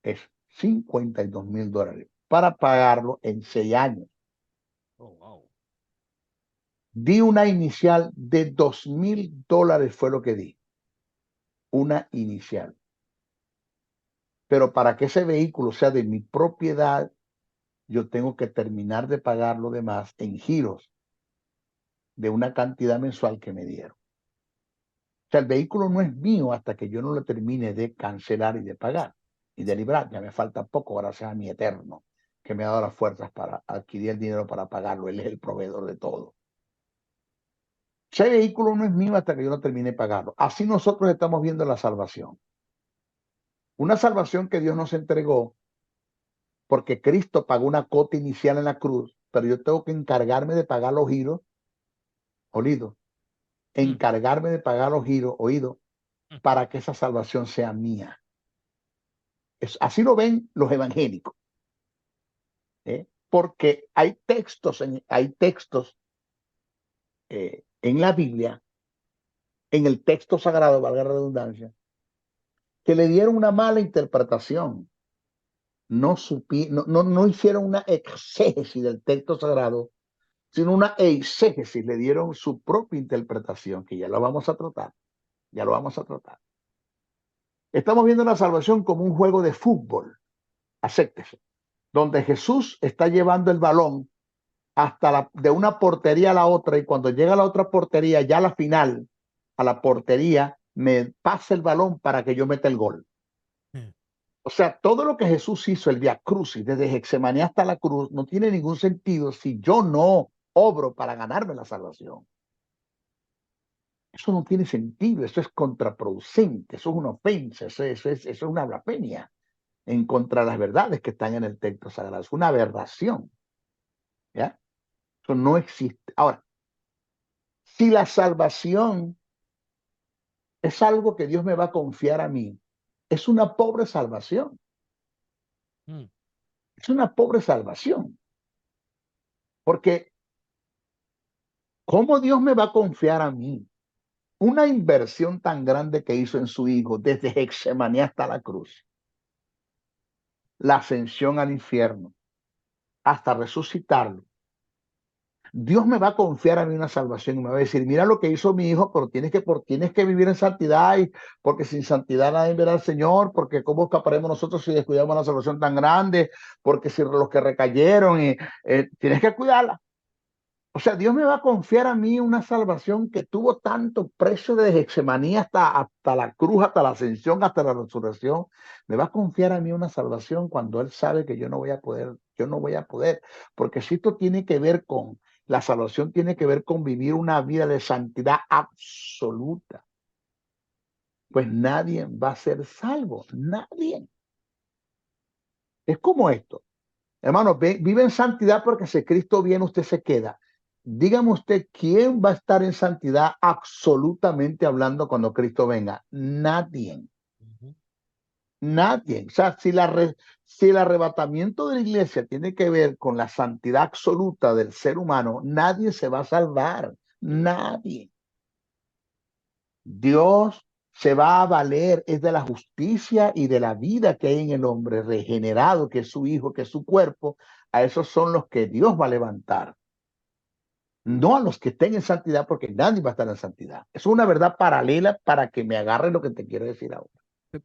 Es $52,000 para pagarlo en 6 años. Oh, wow. Di una inicial de $2,000 fue lo que di. Una inicial. Pero para que ese vehículo sea de mi propiedad, yo tengo que terminar de pagar lo demás en giros de una cantidad mensual que me dieron. O sea, el vehículo no es mío hasta que yo no lo termine de cancelar y de pagar. y de librar. Ya me falta poco, gracias a mi Eterno, que me ha dado las fuerzas para adquirir el dinero para pagarlo. Él es el proveedor de todo. Ese vehículo no es mío hasta que yo no termine de pagarlo. Así nosotros estamos viendo la salvación. Una salvación que Dios nos entregó porque Cristo pagó una cuota inicial en la cruz, pero yo tengo que encargarme de pagar los giros, oído, Mm, encargarme de pagar los giros, oído, mm, para que esa salvación sea mía. Así lo ven los evangélicos, ¿eh? Porque hay textos en la Biblia, en el texto sagrado, valga la redundancia, que le dieron una mala interpretación. No hicieron una exégesis del texto sagrado, sino una eisegesis, le dieron su propia interpretación, que ya lo vamos a tratar, ya lo vamos a tratar. Estamos viendo la salvación como un juego de fútbol, acéptese, donde Jesús está llevando el balón de una portería a la otra, y cuando llega a la otra portería, ya a la final, a la portería, me pasa el balón para que yo meta el gol. mm. O sea, todo lo que Jesús hizo, el Vía Crucis, desde Getsemaní hasta la cruz, no tiene ningún sentido si yo no obro para ganarme la salvación. Eso no tiene sentido, eso es contraproducente, eso es una ofensa, eso es una blasfemia en contra de las verdades que están en el texto sagrado. Es una aberración, ¿ya? Eso no existe. Ahora, si la salvación es algo que Dios me va a confiar a mí, es una pobre salvación, Mm. es una pobre salvación, porque ¿cómo Dios me va a confiar a mí una inversión tan grande que hizo en su Hijo desde Getsemaní hasta la cruz, la ascensión al infierno, hasta resucitarlo? Dios me va a confiar a mí una salvación y me va a decir, mira lo que hizo mi hijo, pero tienes que vivir en santidad, porque sin santidad nadie verá al Señor, porque cómo escaparemos nosotros si descuidamos una salvación tan grande, porque si los que recayeron, tienes que cuidarla. O sea, Dios me va a confiar a mí una salvación que tuvo tanto precio desde Getsemaní hasta la cruz, hasta la ascensión, hasta la resurrección. Me va a confiar a mí una salvación cuando Él sabe que yo no voy a poder, porque si esto tiene que ver con, la salvación tiene que ver con vivir una vida de santidad absoluta, pues nadie va a ser salvo, nadie. Es como esto. Hermano, vive en santidad porque si Cristo viene, usted se queda. Dígame usted, ¿quién va a estar en santidad absolutamente hablando cuando Cristo venga? Nadie, Ujú. nadie. O sea, si el arrebatamiento de la iglesia tiene que ver con la santidad absoluta del ser humano, nadie se va a salvar, nadie. Dios se va a valer, es de la justicia y de la vida que hay en el hombre regenerado, que es su hijo, que es su cuerpo. A esos son los que Dios va a levantar, no a los que estén en santidad, porque nadie va a estar en santidad. Es una verdad paralela para que me agarre lo que te quiero decir ahora.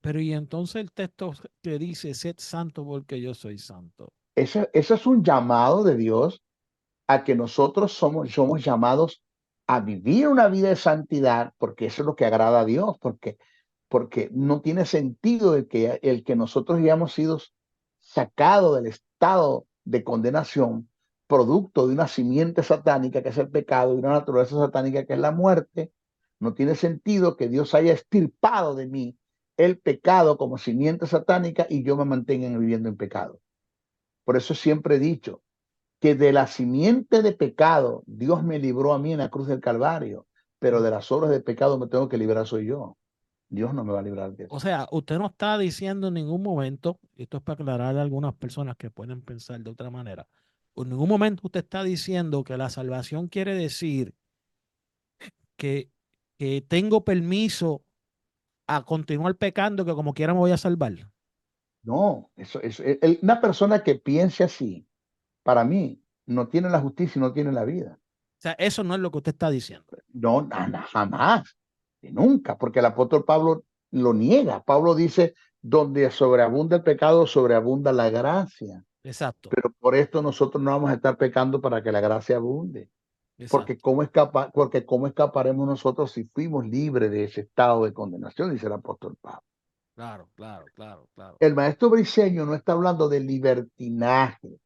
Pero y entonces el texto que dice, sed santo porque yo soy santo. Ese es un llamado de Dios a que nosotros somos llamados a vivir una vida de santidad, porque eso es lo que agrada a Dios, porque no tiene sentido el que nosotros hayamos sido sacados del estado de condenación, producto de una simiente satánica que es el pecado y una naturaleza satánica que es la muerte. No tiene sentido que Dios haya extirpado de mí el pecado como simiente satánica y yo me mantenga viviendo en pecado. Por eso siempre he dicho que de la simiente de pecado Dios me libró a mí en la cruz del Calvario, pero Mm. de las obras de pecado me tengo que librar soy yo. Dios no me va a librar de O eso. sea, usted no está diciendo en ningún momento, y esto es para aclarar a algunas personas que pueden pensar de otra manera, en ningún momento usted está diciendo que la salvación quiere decir que, que tengo permiso a continuar pecando, que como quiera me voy a salvar. O No, una persona que piense así, para mí, no tiene la justicia y no tiene la vida. sea, eso no es lo que usted está diciendo. No, jamás, y nunca, porque el apóstol Pablo lo niega. Pablo dice, donde sobreabunda el pecado, sobreabunda la gracia. Exacto, Pero por esto nosotros no vamos a estar pecando para que la gracia abunde. exacto. Porque cómo escaparemos nosotros si fuimos libres de ese estado de condenación, dice el apóstol Pablo. Claro, claro, claro, claro. El maestro Briseño no está hablando de libertinaje,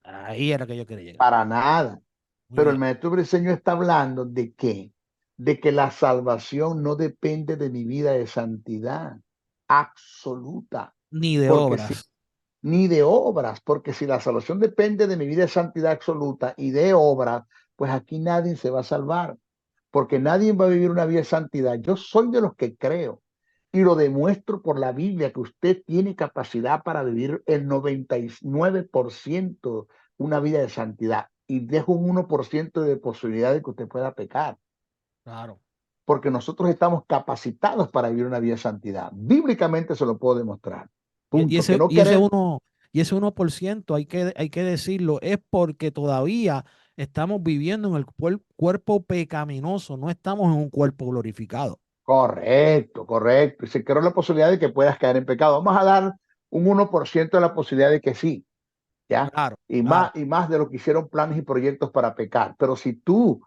Ahí era que yo quería llegar. para nada. Muy Pero el bien. maestro Briseño está hablando de qué, de que la salvación no depende de mi vida de santidad absoluta, Ni de porque si, obras. ni de obras, porque si la salvación depende de mi vida de santidad absoluta y de obras, pues aquí nadie se va a salvar, porque nadie va a vivir una vida de santidad. Yo soy de los que creo y lo demuestro por la Biblia que usted tiene capacidad para vivir el 99% una vida de santidad y dejo un 1% de posibilidad de que usted pueda pecar, Claro. porque nosotros estamos capacitados para vivir una vida de santidad. Bíblicamente se lo puedo demostrar. Y Punto. Que ese, no y ese queremos. uno, y ese 1% hay que decirlo, es porque todavía estamos viviendo en el cuerpo pecaminoso, no estamos en un cuerpo glorificado. Correcto, correcto. Y se creó la posibilidad de que puedas caer en pecado. Vamos a dar un 1% de la posibilidad de que sí, ¿ya? Claro, claro. Y más de lo que hicieron planes y proyectos para pecar. Pero si tú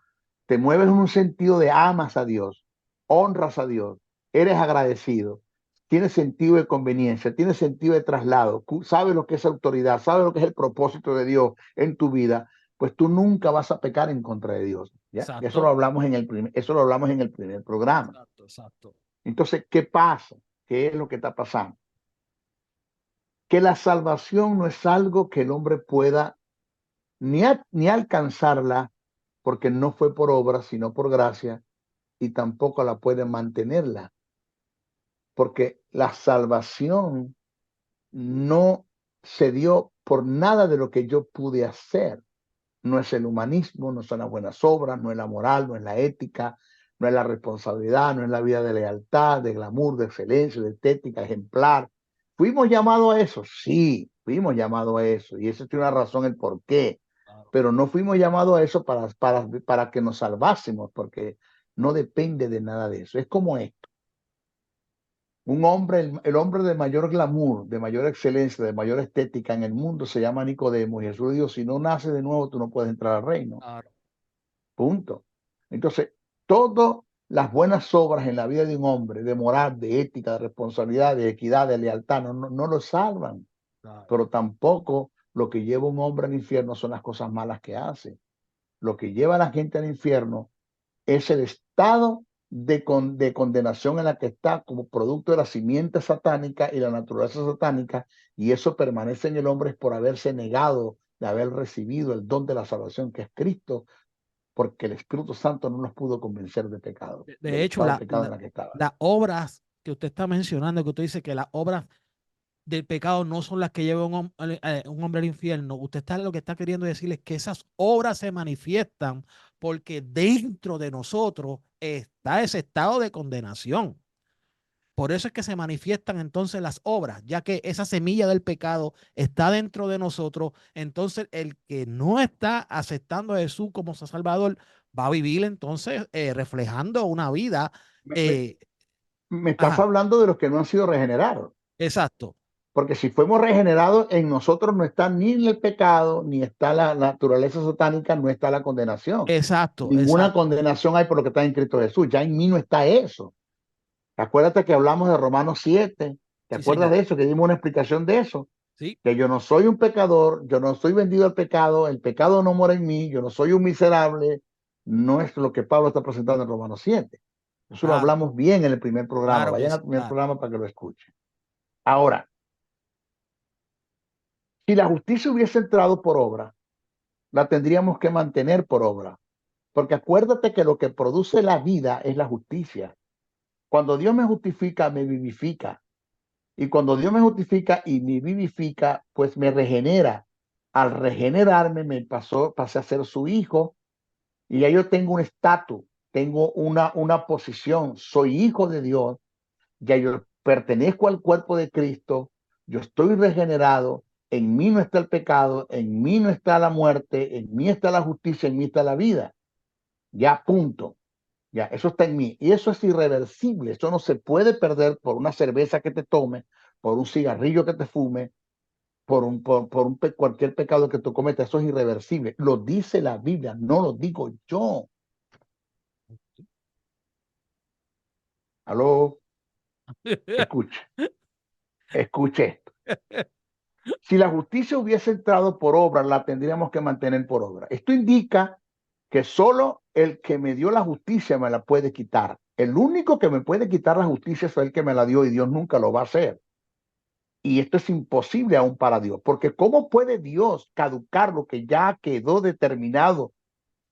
te mueves en un sentido de amas a Dios, honras a Dios, eres agradecido, tienes sentido de conveniencia, tienes sentido de traslado, sabes lo que es autoridad, sabes lo que es el propósito de Dios en tu vida, pues tú nunca vas a pecar en contra de Dios, ¿ya? Eso lo Exacto, hablamos eso lo hablamos en el primer programa. exacto, exacto. Entonces, ¿qué pasa? ¿Qué es lo que está pasando? Que la salvación no es algo que el hombre pueda ni alcanzarla, porque no fue por obra, sino por gracia, y tampoco la puede mantenerla, porque la salvación no se dio por nada de lo que yo pude hacer. No es el humanismo, no son las buenas obras, no es la moral, no es la ética, no es la responsabilidad, no es la vida de lealtad, de glamour, de excelencia, de estética ejemplar. ¿Fuimos llamados a eso? Sí, fuimos llamados a eso. Y eso tiene una razón el por qué. Claro. Pero no fuimos llamados a eso para que nos salvásemos, porque no depende de nada de eso. Es como esto. Un hombre, el hombre de mayor glamour, de mayor excelencia, de mayor estética en el mundo se llama Nicodemo. Y Jesús dijo, si no naces de nuevo, tú no puedes entrar al reino. Claro. Punto. Entonces, todas las buenas obras en la vida de un hombre, de moral, de ética, de responsabilidad, de equidad, de lealtad, no lo salvan. Claro. Pero tampoco lo que lleva un hombre al infierno son las cosas malas que hace. Lo que lleva a la gente al infierno es el estado de condenación en la que está como producto de la simiente satánica y la naturaleza satánica, y eso permanece en el hombre por haberse negado de haber recibido el don de la salvación que es Cristo, porque el Espíritu Santo no nos pudo convencer de pecado, De del hecho, estado de pecado en la que estaba. las obras que usted está mencionando, que usted dice que las obras del pecado no son las que llevan un hombre al infierno. Usted está lo que está queriendo decir es que esas obras se manifiestan porque dentro de nosotros está ese estado de condenación. Por eso es que se manifiestan entonces las obras, ya que esa semilla del pecado está dentro de nosotros. Entonces, el que no está aceptando a Jesús como su Salvador va a vivir entonces reflejando una vida. Me, me- eh, me estás ajá, hablando de los que no han sido regenerados, exacto, porque si fuimos regenerados, en nosotros no está ni el pecado, ni está la naturaleza satánica, no está la condenación. exacto, Ninguna exacto. condenación hay por lo que está en Cristo Jesús. Ya en mí no está eso. Acuérdate que hablamos de Romanos 7. ¿Te Sí, acuerdas señor. de eso? Que dimos una explicación de eso. Sí, Que yo no soy un pecador, yo no soy vendido al pecado, el pecado no mora en mí, yo no soy un miserable. No es lo que Pablo está presentando en Romanos 7. Eso lo claro, hablamos bien en el primer programa. claro que Vayan sí, al primer claro. programa para que lo escuchen. Ahora, si la justicia hubiese entrado por obra, la tendríamos que mantener por obra. Porque acuérdate que lo que produce la vida es la justicia. Cuando Dios me justifica, me vivifica. Y cuando Dios me justifica y me vivifica, pues me regenera. Al regenerarme, pasé a ser su hijo y ya yo tengo un estatus, tengo una posición, soy hijo de Dios, ya yo pertenezco al cuerpo de Cristo, yo estoy regenerado, en mí no está el pecado, en mí no está la muerte, en mí está la justicia, en mí está la vida. Ya, punto. Ya, eso está en mí. Y eso es irreversible. Eso no se puede perder por una cerveza que te tome, por un cigarrillo que te fume, cualquier pecado que tú cometas. Eso es irreversible. Lo dice la Biblia, no lo digo yo. Aló, escucha. Escuche esto. Si la justicia hubiese entrado por obra, la tendríamos que mantener por obra. Esto indica que solo el que me dio la justicia me la puede quitar. El único que me puede quitar la justicia es el que me la dio, y Dios nunca lo va a hacer. Y esto es imposible aún para Dios, porque ¿cómo puede Dios caducar lo que ya quedó determinado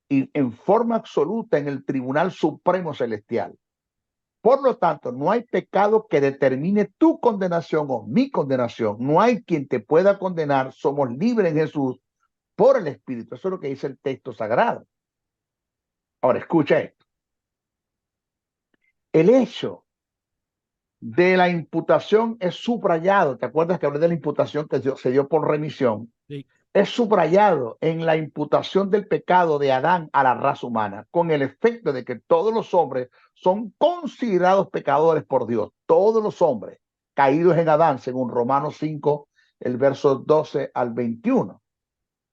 y en forma absoluta en el Tribunal Supremo Celestial? Por lo tanto, no hay pecado que determine tu condenación o mi condenación. No hay quien te pueda condenar. Somos libres en Jesús por el Espíritu. Eso es lo que dice el texto sagrado. Ahora, escucha esto. El hecho de la imputación es subrayado. ¿Te acuerdas que hablé de la imputación que se dio por remisión? Sí. Es subrayado en la imputación del pecado de Adán a la raza humana, con el efecto de que todos los hombres son considerados pecadores por Dios. Todos los hombres caídos en Adán, según Romanos 5, el verso 12 al 21.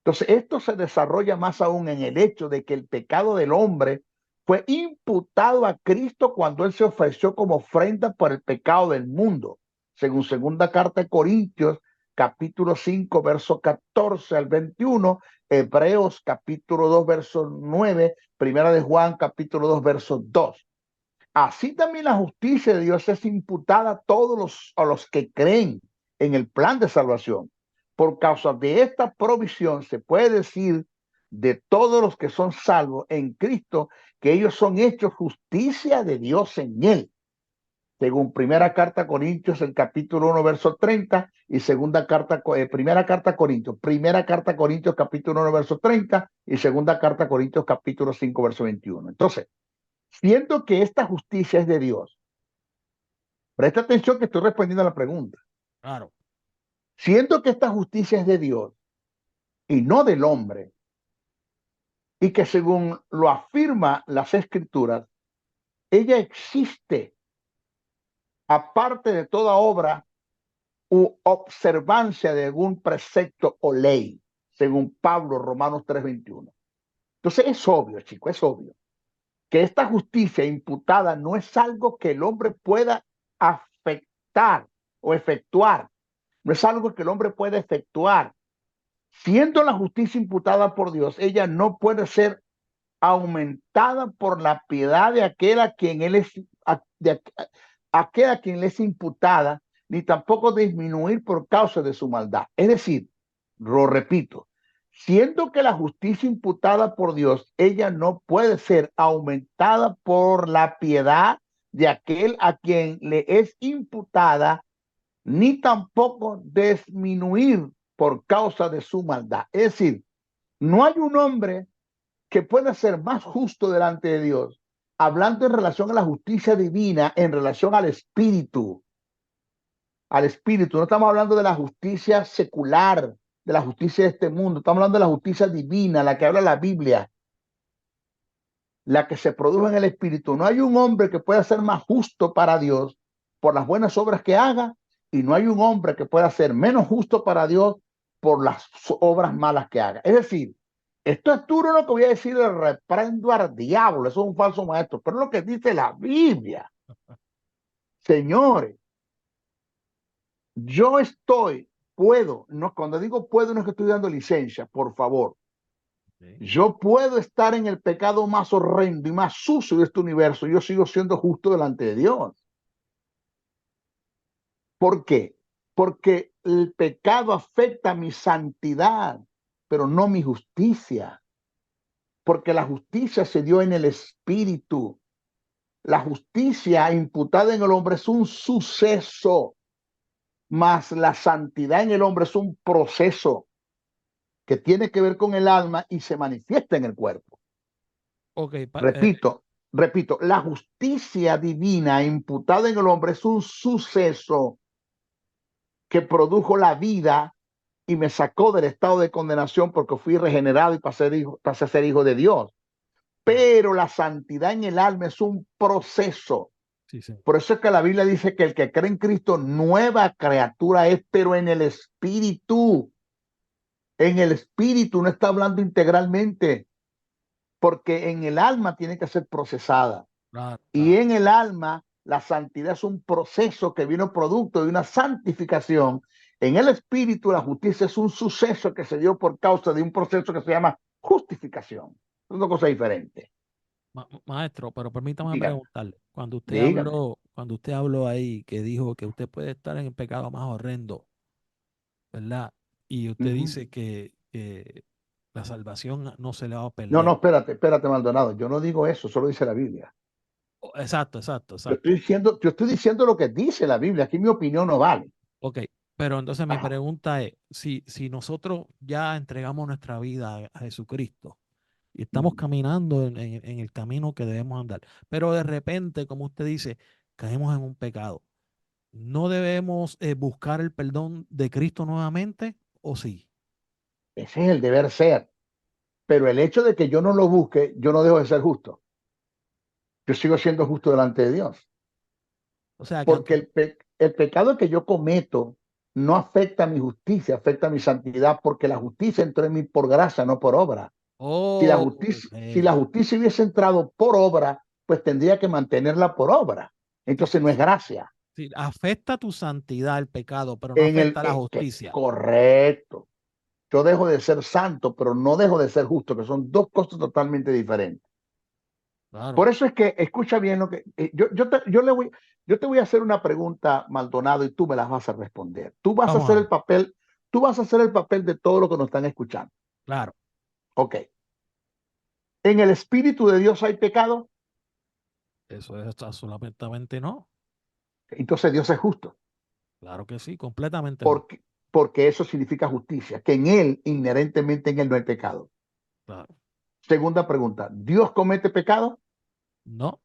Entonces, esto se desarrolla más aún en el hecho de que el pecado del hombre fue imputado a Cristo cuando él se ofreció como ofrenda por el pecado del mundo, según segunda carta de Corintios, capítulo 5, verso 14 al 21, Hebreos, capítulo 2, verso 9, primera de Juan, capítulo 2, verso 2. Así también la justicia de Dios es imputada a los que creen en el plan de salvación. Por causa de esta provisión se puede decir de todos los que son salvos en Cristo que ellos son hechos justicia de Dios en él. Según primera carta a Corintios, el capítulo 1, verso 30, y primera carta a Corintios, capítulo 1, verso 30, y segunda carta a Corintios, capítulo 5, verso 21. Entonces, siendo que esta justicia es de Dios, presta atención que estoy respondiendo a la pregunta. Claro. Siendo que esta justicia es de Dios y no del hombre, y que según lo afirma las Escrituras, ella existe aparte de toda obra u observancia de algún precepto o ley, según Pablo, Romanos 3:21. Entonces es obvio, chicos, es obvio que esta justicia imputada no es algo que el hombre pueda afectar o efectuar. No es algo que el hombre pueda efectuar. Siendo la justicia imputada por Dios, ella no puede ser aumentada por la piedad de aquel a quien él es, aquel a quien le es imputada, ni tampoco disminuir por causa de su maldad. Es decir, lo repito, siendo que la justicia imputada por Dios, ella no puede ser aumentada por la piedad de aquel a quien le es imputada, ni tampoco disminuir por causa de su maldad. Es decir, no hay un hombre que pueda ser más justo delante de Dios, hablando en relación a la justicia divina, en relación al espíritu. Al espíritu, no estamos hablando de la justicia secular, de la justicia de este mundo, estamos hablando de la justicia divina, la que habla la Biblia, la que se produjo en el espíritu. No hay un hombre que pueda ser más justo para Dios por las buenas obras que haga, y no hay un hombre que pueda ser menos justo para Dios por las obras malas que haga. Es decir, esto es duro lo que voy a decir, le reprendo al diablo, eso es un falso maestro, pero es lo que dice la Biblia. Señores, puedo, no, cuando digo puedo no es que estoy dando licencia, por favor. Sí. Yo puedo estar en el pecado más horrendo y más sucio de este universo. Yo sigo siendo justo delante de Dios. ¿Por qué? Porque el pecado afecta mi santidad, pero no mi justicia. Porque la justicia se dio en el espíritu. La justicia imputada en el hombre es un suceso, más la santidad en el hombre es un proceso que tiene que ver con el alma y se manifiesta en el cuerpo. Ok, Repito, la justicia divina imputada en el hombre es un suceso que produjo la vida y me sacó del estado de condenación porque fui regenerado y pasé a ser hijo de Dios. Pero la santidad en el alma es un proceso. sí, sí. Por eso es que la Biblia dice que el que cree en Cristo, nueva criatura es, pero en el espíritu. En el espíritu, no está hablando integralmente, porque en el alma tiene que ser procesada. Claro, Y claro. en el alma La santidad es un proceso que vino producto de una santificación. En el espíritu, la justicia es un suceso que se dio por causa de un proceso que se llama justificación. Es una cosa diferente. Maestro, pero permítame Dígame, preguntarle, dígame. cuando usted habló ahí, que dijo que usted puede estar en el pecado más horrendo, ¿verdad? Y usted Ujú. dice que la salvación no se le va a No, no, perder. espérate, Maldonado. Yo no digo eso, solo dice la Biblia. Exacto, exacto, exacto. Yo estoy diciendo lo que dice la Biblia. Aquí mi opinión no vale. Ok, pero entonces mi Ajá. pregunta es, si nosotros ya entregamos nuestra vida a Jesucristo y estamos Ujú. caminando en el camino que debemos andar, pero de repente, como usted dice, caemos en un pecado, ¿no debemos buscar el perdón de Cristo nuevamente o sí? Ese es el deber ser. Pero el hecho de que yo no lo busque, yo no dejo de ser justo. Yo sigo siendo justo delante de Dios. O sea, que Porque aunque, el pecado que yo cometo no afecta a mi justicia, afecta a mi santidad, porque la justicia entró en mí por gracia, no por obra. oh, Si la justicia hubiese entrado por obra, pues tendría que mantenerla por obra. sí, Entonces sí, no es gracia. sí, afecta tu santidad el pecado, pero no En el afecta la justicia. correcto. Yo dejo de ser santo, pero no dejo de ser justo, que son dos cosas totalmente diferentes. Por Claro, eso es que escucha bien lo que yo te voy a hacer una pregunta, Maldonado, y tú me las vas a responder. vamos a ver, Tú vas a hacer el papel de todo lo que nos están escuchando. claro, Ok. ¿En el Espíritu de Dios hay pecado? eso es absolutamente no. Entonces Dios es justo, Claro que sí, completamente justo. porque, porque eso significa justicia, que en Él, inherentemente en Él no hay pecado. Claro. Segunda pregunta, ¿Dios comete pecado? No,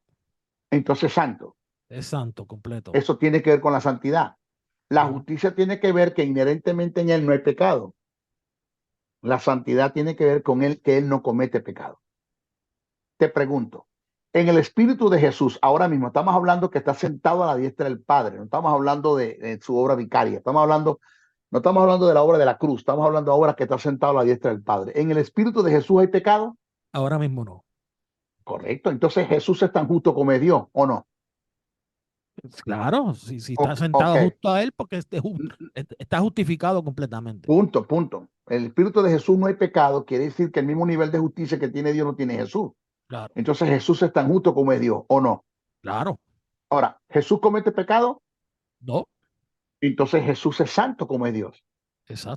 Entonces santo. es santo, completo. Eso tiene que ver con la santidad. La Ujú. justicia tiene que ver que inherentemente en Él no hay pecado. La santidad tiene que ver con Él, que Él no comete pecado. Te pregunto, en el Espíritu de Jesús, ahora mismo estamos hablando que está sentado a la diestra del Padre, no estamos hablando de su obra vicaria, no estamos hablando de la obra de la cruz, estamos hablando ahora que está sentado a la diestra del Padre. ¿En el Espíritu de Jesús hay pecado? Ahora mismo no. Correcto, entonces Jesús es tan justo como es Dios, ¿o no? Claro, si está Ok, sentado justo a él, porque está justificado completamente. punto. El Espíritu de Jesús no hay pecado, quiere decir que el mismo nivel de justicia que tiene Dios no tiene Jesús. Claro, Entonces Jesús es tan justo como es Dios, ¿o no? claro, Ahora, ¿Jesús comete pecado? no, Entonces Jesús es santo como es Dios,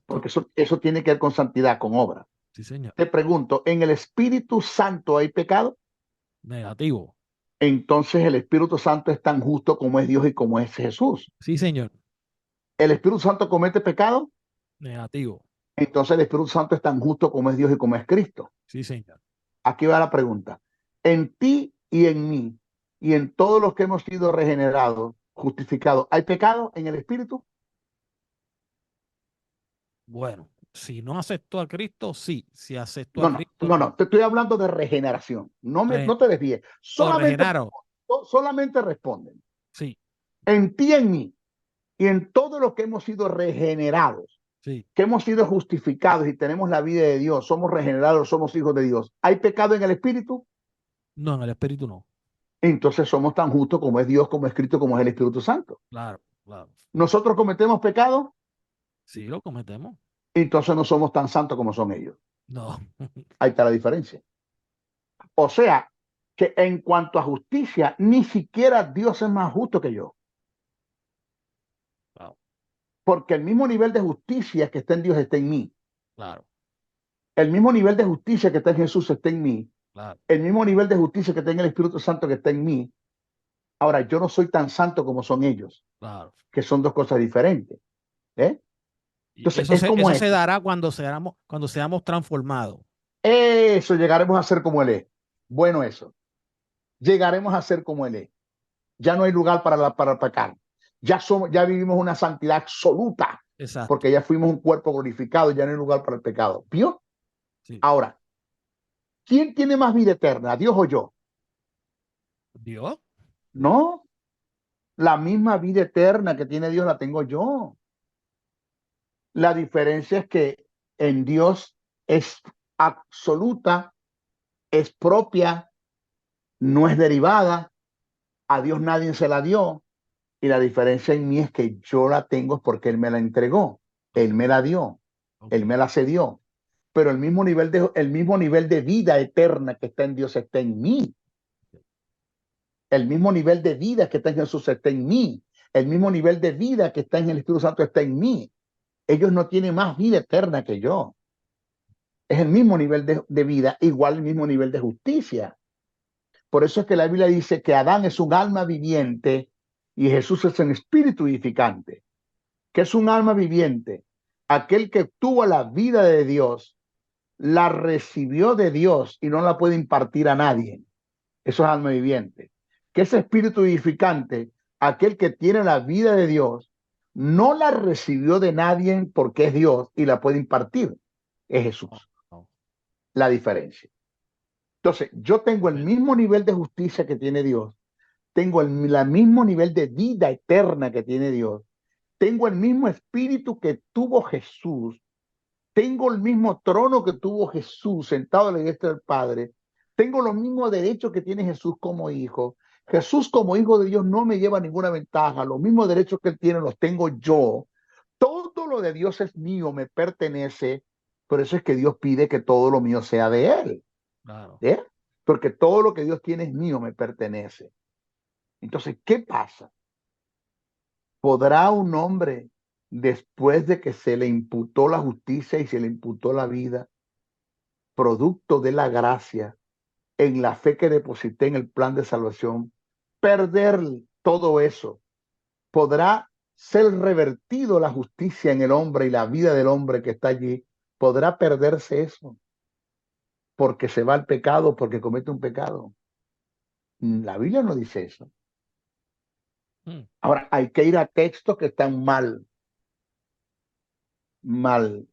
porque exacto. eso tiene que ver con santidad, con obra. Sí, señor. Te pregunto, ¿en el Espíritu Santo hay pecado? Negativo. Entonces el Espíritu Santo es tan justo como es Dios y como es Jesús. Sí, señor. ¿El Espíritu Santo comete pecado? Negativo. Entonces el Espíritu Santo es tan justo como es Dios y como es Cristo. Sí, señor. Aquí va la pregunta. En ti y en mí y en todos los que hemos sido regenerados, justificados, ¿hay pecado en el Espíritu? Bueno, si no aceptó a Cristo, sí. Si aceptó a No, no, Cristo, no, no. no. Te estoy hablando de regeneración. Re- No te desvíes. o regeneraron. Solamente responden. Sí, En ti, en mí y en todos los que hemos sido regenerados, sí. que hemos sido justificados y tenemos la vida de Dios, somos regenerados, somos hijos de Dios. ¿Hay pecado en el Espíritu? No, en el Espíritu no. Entonces somos tan justos como es Dios, como es Cristo, como es el Espíritu Santo. Claro, claro. Nosotros cometemos pecado, Sí, lo cometemos. entonces no somos tan santos como son ellos. No. Ahí está la diferencia. O sea, que en cuanto a justicia, ni siquiera Dios es más justo que yo. Wow, Porque el mismo nivel de justicia que está en Dios está en mí. claro, El mismo nivel de justicia que está en Jesús está en mí. claro, El mismo nivel de justicia que está en el Espíritu Santo que está en mí. Ahora, yo no soy tan santo como son ellos, claro. que son dos cosas diferentes. ¿Eh? Y Entonces, es como eso se esto. dará cuando seamos transformados. Eso, llegaremos a ser como Él es. Bueno, eso. Llegaremos a ser como Él es. Ya no hay lugar para el pecado. Ya vivimos una santidad absoluta, Exacto. porque ya fuimos un cuerpo glorificado, ya no hay lugar para el pecado. ¿Vio? Sí. Ahora, ¿quién tiene más vida eterna, Dios o yo? ¿Dios? No, la misma vida eterna que tiene Dios la tengo yo. La diferencia es que en Dios es absoluta, es propia, no es derivada. A Dios nadie se la dio. Y la diferencia en mí es que yo la tengo porque Él me la entregó. Ok, Él me la dio. ok. Él me la cedió. Pero el mismo nivel de vida eterna que está en Dios está en mí. El mismo nivel de vida que está en Jesús está en mí. El mismo nivel de vida que está en el Espíritu Santo está en mí. Ellos no tienen más vida eterna que yo. Es el mismo nivel de vida, igual el mismo nivel de justicia. Por eso es que la Biblia dice que Adán es un alma viviente y Jesús es un espíritu vivificante. ¿Qué es un alma viviente? Aquel que tuvo la vida de Dios, la recibió de Dios y no la puede impartir a nadie. Eso es alma viviente. ¿Qué es espíritu vivificante? Aquel que tiene la vida de Dios, no la recibió de nadie porque es Dios y la puede impartir. Es Oh, Jesús. oh, La diferencia. Entonces, yo tengo el bien. mismo nivel de justicia que tiene Dios, tengo el mismo nivel de vida eterna que tiene Dios, tengo el mismo espíritu que tuvo Jesús, tengo el mismo trono que tuvo Jesús sentado a la diestra del Padre, tengo los mismos derechos que tiene Jesús como hijo. Jesús como hijo de Dios no me lleva ninguna ventaja, los mismos derechos que él tiene los tengo yo. Todo lo de Dios es mío, me pertenece. Por eso es que Dios pide que todo lo mío sea de él. Claro. ¿Eh? Porque todo lo que Dios tiene es mío, me pertenece. Entonces, ¿qué pasa? ¿Podrá un hombre, después de que se le imputó la justicia y se le imputó la vida, producto de la gracia, en la fe que deposité en el plan de salvación, perder todo eso? ¿Podrá ser revertido la justicia en el hombre y la vida del hombre que está allí? ¿Podrá perderse eso porque se va al pecado, porque comete un pecado? La Biblia no dice eso. Mm, Ahora, hay que ir a textos que están mal, mal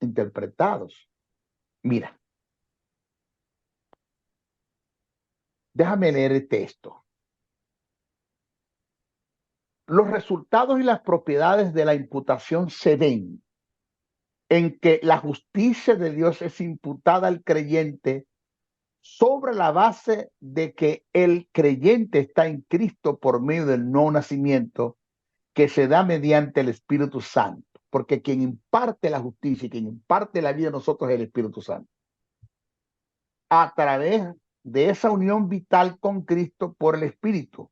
interpretados. Mira, déjame leer el texto. Los resultados y las propiedades de la imputación se ven en que la justicia de Dios es imputada al creyente sobre la base de que el creyente está en Cristo por medio del nuevo nacimiento que se da mediante el Espíritu Santo. Porque quien imparte la justicia y quien imparte la vida a nosotros es el Espíritu Santo. A través de esa unión vital con Cristo por el Espíritu,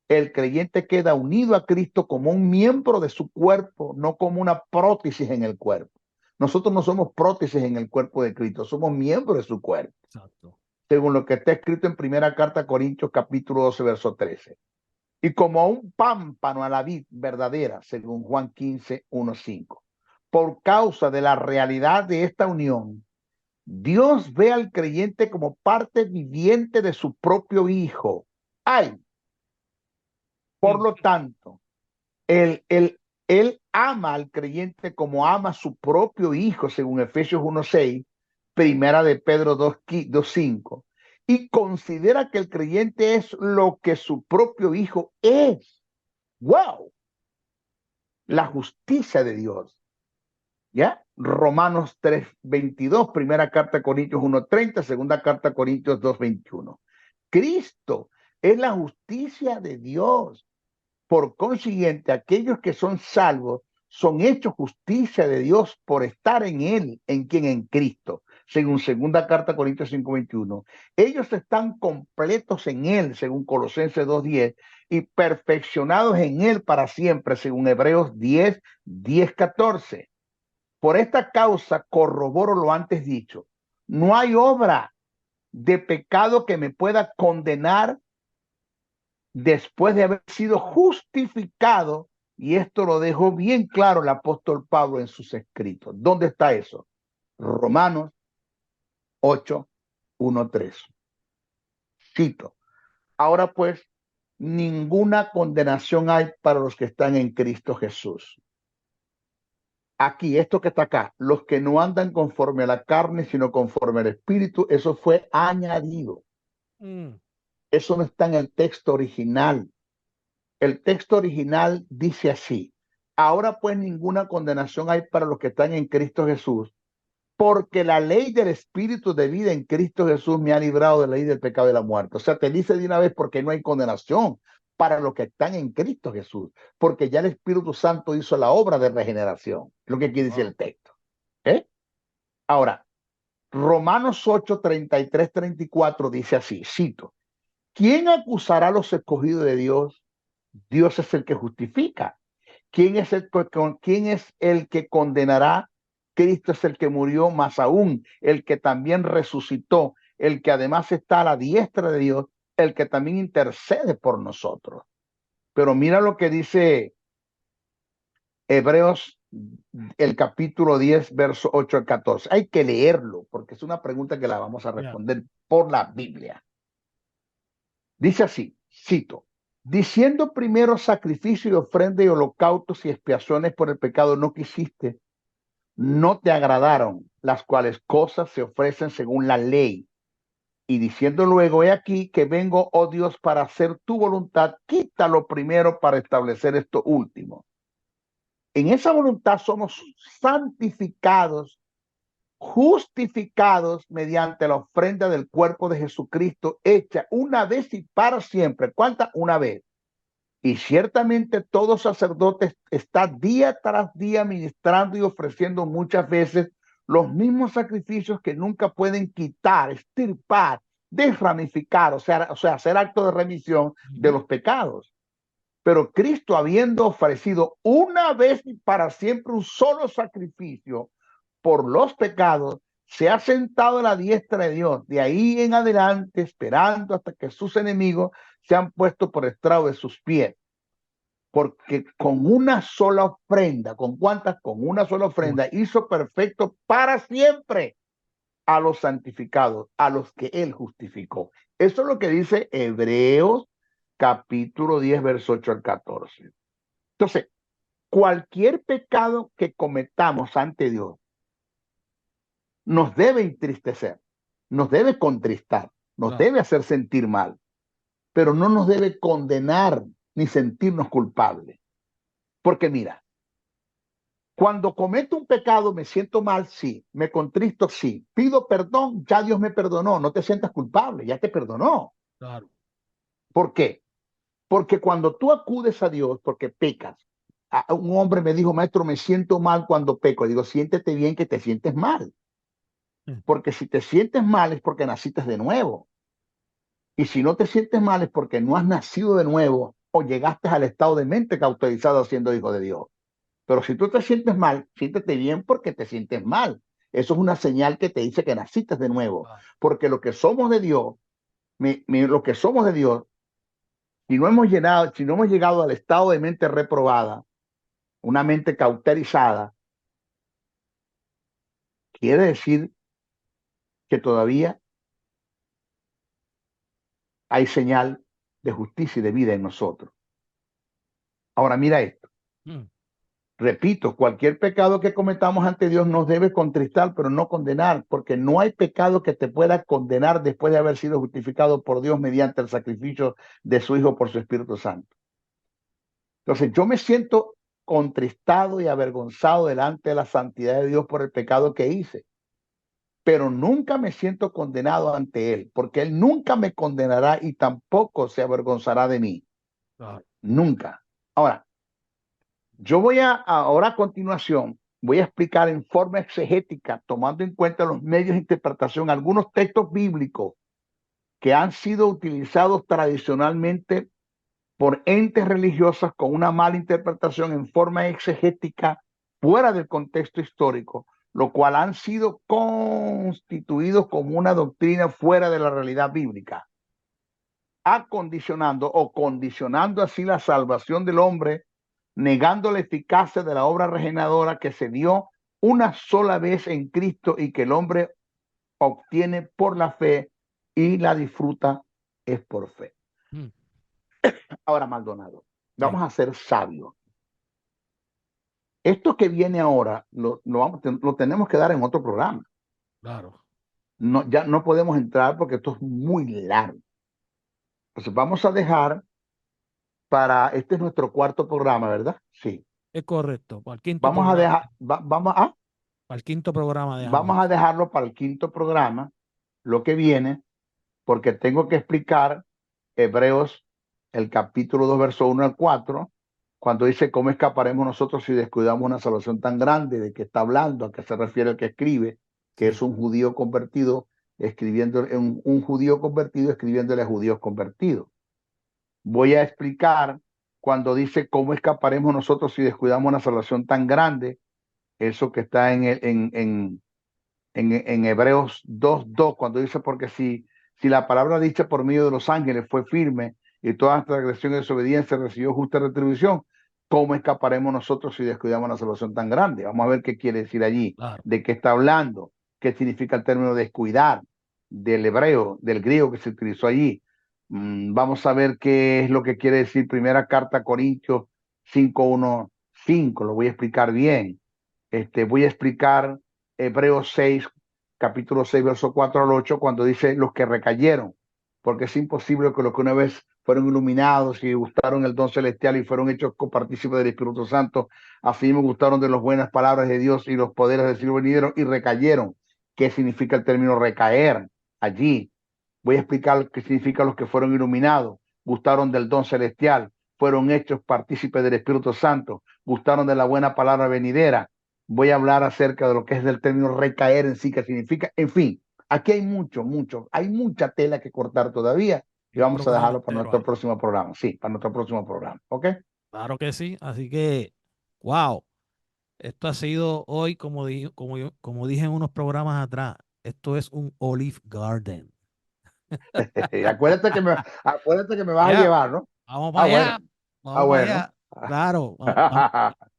el creyente queda unido a Cristo como un miembro de su cuerpo, no como una prótesis en el cuerpo. Nosotros no somos prótesis en el cuerpo de Cristo, somos miembros de su cuerpo, exacto. según lo que está escrito en primera carta a Corintios capítulo 12, verso 13. Y como un pámpano a la vid verdadera, según Juan 15, 1, 5. Por causa de la realidad de esta unión, Dios ve al creyente como parte viviente de su propio Hijo. Ay, por Mm, lo tanto, él ama al creyente como ama a su propio Hijo, según Efesios 1:6, primera de Pedro 2:5, y considera que el creyente es lo que su propio Hijo es. ¡Wow! La mm, justicia de Dios. ¿Ya? Romanos 3:22, primera carta a Corintios 1:30, segunda carta a Corintios 2:21. Cristo es la justicia de Dios. Por consiguiente, aquellos que son salvos son hechos justicia de Dios por estar en Él, en quien en Cristo, según segunda carta a Corintios 5:21. Ellos están completos en Él, según Colosenses 2:10, y perfeccionados en Él para siempre, según Hebreos 10:14. Por esta causa corroboro lo antes dicho. No hay obra de pecado que me pueda condenar después de haber sido justificado, y esto lo dejó bien claro el apóstol Pablo en sus escritos. ¿Dónde está eso? Romanos 8:1-3. Cito. Ahora pues, ninguna condenación hay para los que están en Cristo Jesús. Aquí, esto que está acá, los que no andan conforme a la carne, sino conforme al Espíritu, eso fue añadido. mm, Eso no está en el texto original. El texto original dice así: ahora pues ninguna condenación hay para los que están en Cristo Jesús, porque la ley del Espíritu de vida en Cristo Jesús me ha librado de la ley del pecado y la muerte. O sea, te dice de una vez porque no hay condenación para los que están en Cristo Jesús, porque ya el Espíritu Santo hizo la obra de regeneración, lo que aquí dice el texto. ¿Eh? Ahora, Romanos 8, 33, 34 dice así, cito, ¿quién acusará a los escogidos de Dios? Dios es el que justifica. ¿Quién es el que condenará? Cristo es el que murió, más aún el que también resucitó, el que además está a la diestra de Dios, el que también intercede por nosotros. Pero mira lo que dice Hebreos, el capítulo 10, verso 8 al 14. Hay que leerlo porque es una pregunta que la vamos a responder por la Biblia. Dice así, cito, diciendo primero sacrificio y ofrenda y holocaustos y expiaciones por el pecado no quisiste, no te agradaron, las cuales cosas se ofrecen según la ley. Y diciendo luego, he aquí que vengo, oh Dios, para hacer tu voluntad, quítalo primero para establecer esto último. En esa voluntad somos santificados, justificados mediante la ofrenda del cuerpo de Jesucristo, hecha una vez y para siempre. ¿Cuánta? Una vez. Y ciertamente todo sacerdote está día tras día ministrando y ofreciendo muchas veces los mismos sacrificios que nunca pueden quitar, extirpar, desramificar, o sea, hacer acto de remisión de los pecados. Pero Cristo, habiendo ofrecido una vez y para siempre un solo sacrificio por los pecados, se ha sentado a la diestra de Dios. De ahí en adelante, esperando hasta que sus enemigos se han puesto por estrado de sus pies. Porque con una sola ofrenda, ¿con cuántas? Con una sola ofrenda, hizo perfecto para siempre a los santificados, a los que él justificó. Eso es lo que dice Hebreos capítulo 10, verso 8 al 14. Entonces, cualquier pecado que cometamos ante Dios nos debe entristecer, nos debe contristar, nos debe hacer sentir mal, pero no nos debe condenar ni sentirnos culpables. Porque mira, cuando cometo un pecado me siento mal, sí, me contristo, sí, pido perdón, ya Dios me perdonó, no te sientas culpable, ya te perdonó. Claro. ¿Por qué? Porque cuando tú acudes a Dios porque pecas, un hombre me dijo, maestro, me siento mal cuando peco. Y digo, siéntete bien que te sientes mal. Porque si te sientes mal es porque naciste de nuevo. Y si no te sientes mal es porque no has nacido de nuevo o llegaste al estado de mente cauterizado siendo hijo de Dios. Pero si tú te sientes mal, siéntete bien porque te sientes mal. Eso es una señal que te dice que naciste de nuevo. Porque lo que somos de Dios, lo que somos de Dios, si no hemos llegado al estado de mente reprobada, una mente cauterizada, quiere decir que todavía hay señal de justicia y de vida en nosotros. Ahora mira esto. Repito, cualquier pecado que cometamos ante Dios nos debe contristar, pero no condenar, porque no hay pecado que te pueda condenar después de haber sido justificado por Dios mediante el sacrificio de su Hijo por su Espíritu Santo. Entonces yo me siento contristado y avergonzado delante de la santidad de Dios por el pecado que hice, pero nunca me siento condenado ante Él, porque Él nunca me condenará y tampoco se avergonzará de mí. Nunca. Ahora, yo ahora a continuación, voy a explicar en forma exegética, tomando en cuenta los medios de interpretación, algunos textos bíblicos que han sido utilizados tradicionalmente por entes religiosas con una mala interpretación en forma exegética fuera del contexto histórico, lo cual han sido constituidos como una doctrina fuera de la realidad bíblica, acondicionando o condicionando así la salvación del hombre, negando la eficacia de la obra regeneradora que se dio una sola vez en Cristo y que el hombre obtiene por la fe y la disfruta es por fe. Ahora, Maldonado, vamos a ser sabios. Esto que viene ahora lo tenemos que dar en otro programa. Claro. No, ya no podemos entrar porque esto es muy largo. Entonces vamos a dejar este es nuestro cuarto programa, ¿verdad? Sí. Es correcto. Para el quinto Vamos a programa. dejar, vamos a, Para el quinto programa dejamos Vamos a eso. dejarlo para el quinto programa, lo que viene, porque tengo que explicar Hebreos, el capítulo 2 verso 1 al 4 cuando dice, ¿cómo escaparemos nosotros si descuidamos una salvación tan grande? ¿De qué está hablando? ¿A qué se refiere el que escribe? Que es Sí, un judío convertido, escribiendo, un judío convertido, escribiéndole a judíos convertidos. Voy a explicar cuando dice, ¿cómo escaparemos nosotros si descuidamos una salvación tan grande? Eso que está en Hebreos 2:2, cuando dice, porque si la palabra dicha por medio de los ángeles fue firme y toda transgresión y desobediencia recibió justa retribución, ¿cómo escaparemos nosotros si descuidamos una salvación tan grande? Vamos a ver qué quiere decir allí, claro. de qué está hablando, qué significa el término descuidar, del hebreo, del griego que se utilizó allí. Vamos a ver qué es lo que quiere decir primera carta a Corintios 5:1-5, lo voy a explicar bien. Voy a explicar Hebreos 6, capítulo 6, verso 4 al 8, cuando dice los que recayeron, porque es imposible que los que una vez fueron iluminados y gustaron el don celestial y fueron hechos copartícipes del Espíritu Santo, así me gustaron de las buenas palabras de Dios y los poderes del siglo venidero y recayeron. ¿Qué significa el término recaer? Allí voy a explicar qué significa los que fueron iluminados, gustaron del don celestial, fueron hechos partícipes del Espíritu Santo, gustaron de la buena palabra venidera. Voy a hablar acerca de lo que es del término recaer en sí, que significa, en fin, aquí hay hay mucha tela que cortar todavía y Y un vamos a programa dejarlo para entero nuestro ahí. próximo programa. Sí, para nuestro próximo programa. ¿Ok? Claro que sí. Así que, wow, esto ha sido hoy, como dije en unos programas atrás, esto es un Olive Garden. Acuérdate que me vas a Ya, llevar, ¿no? vamos para Ah, bueno. allá, Ah, vamos para bueno. allá. Claro,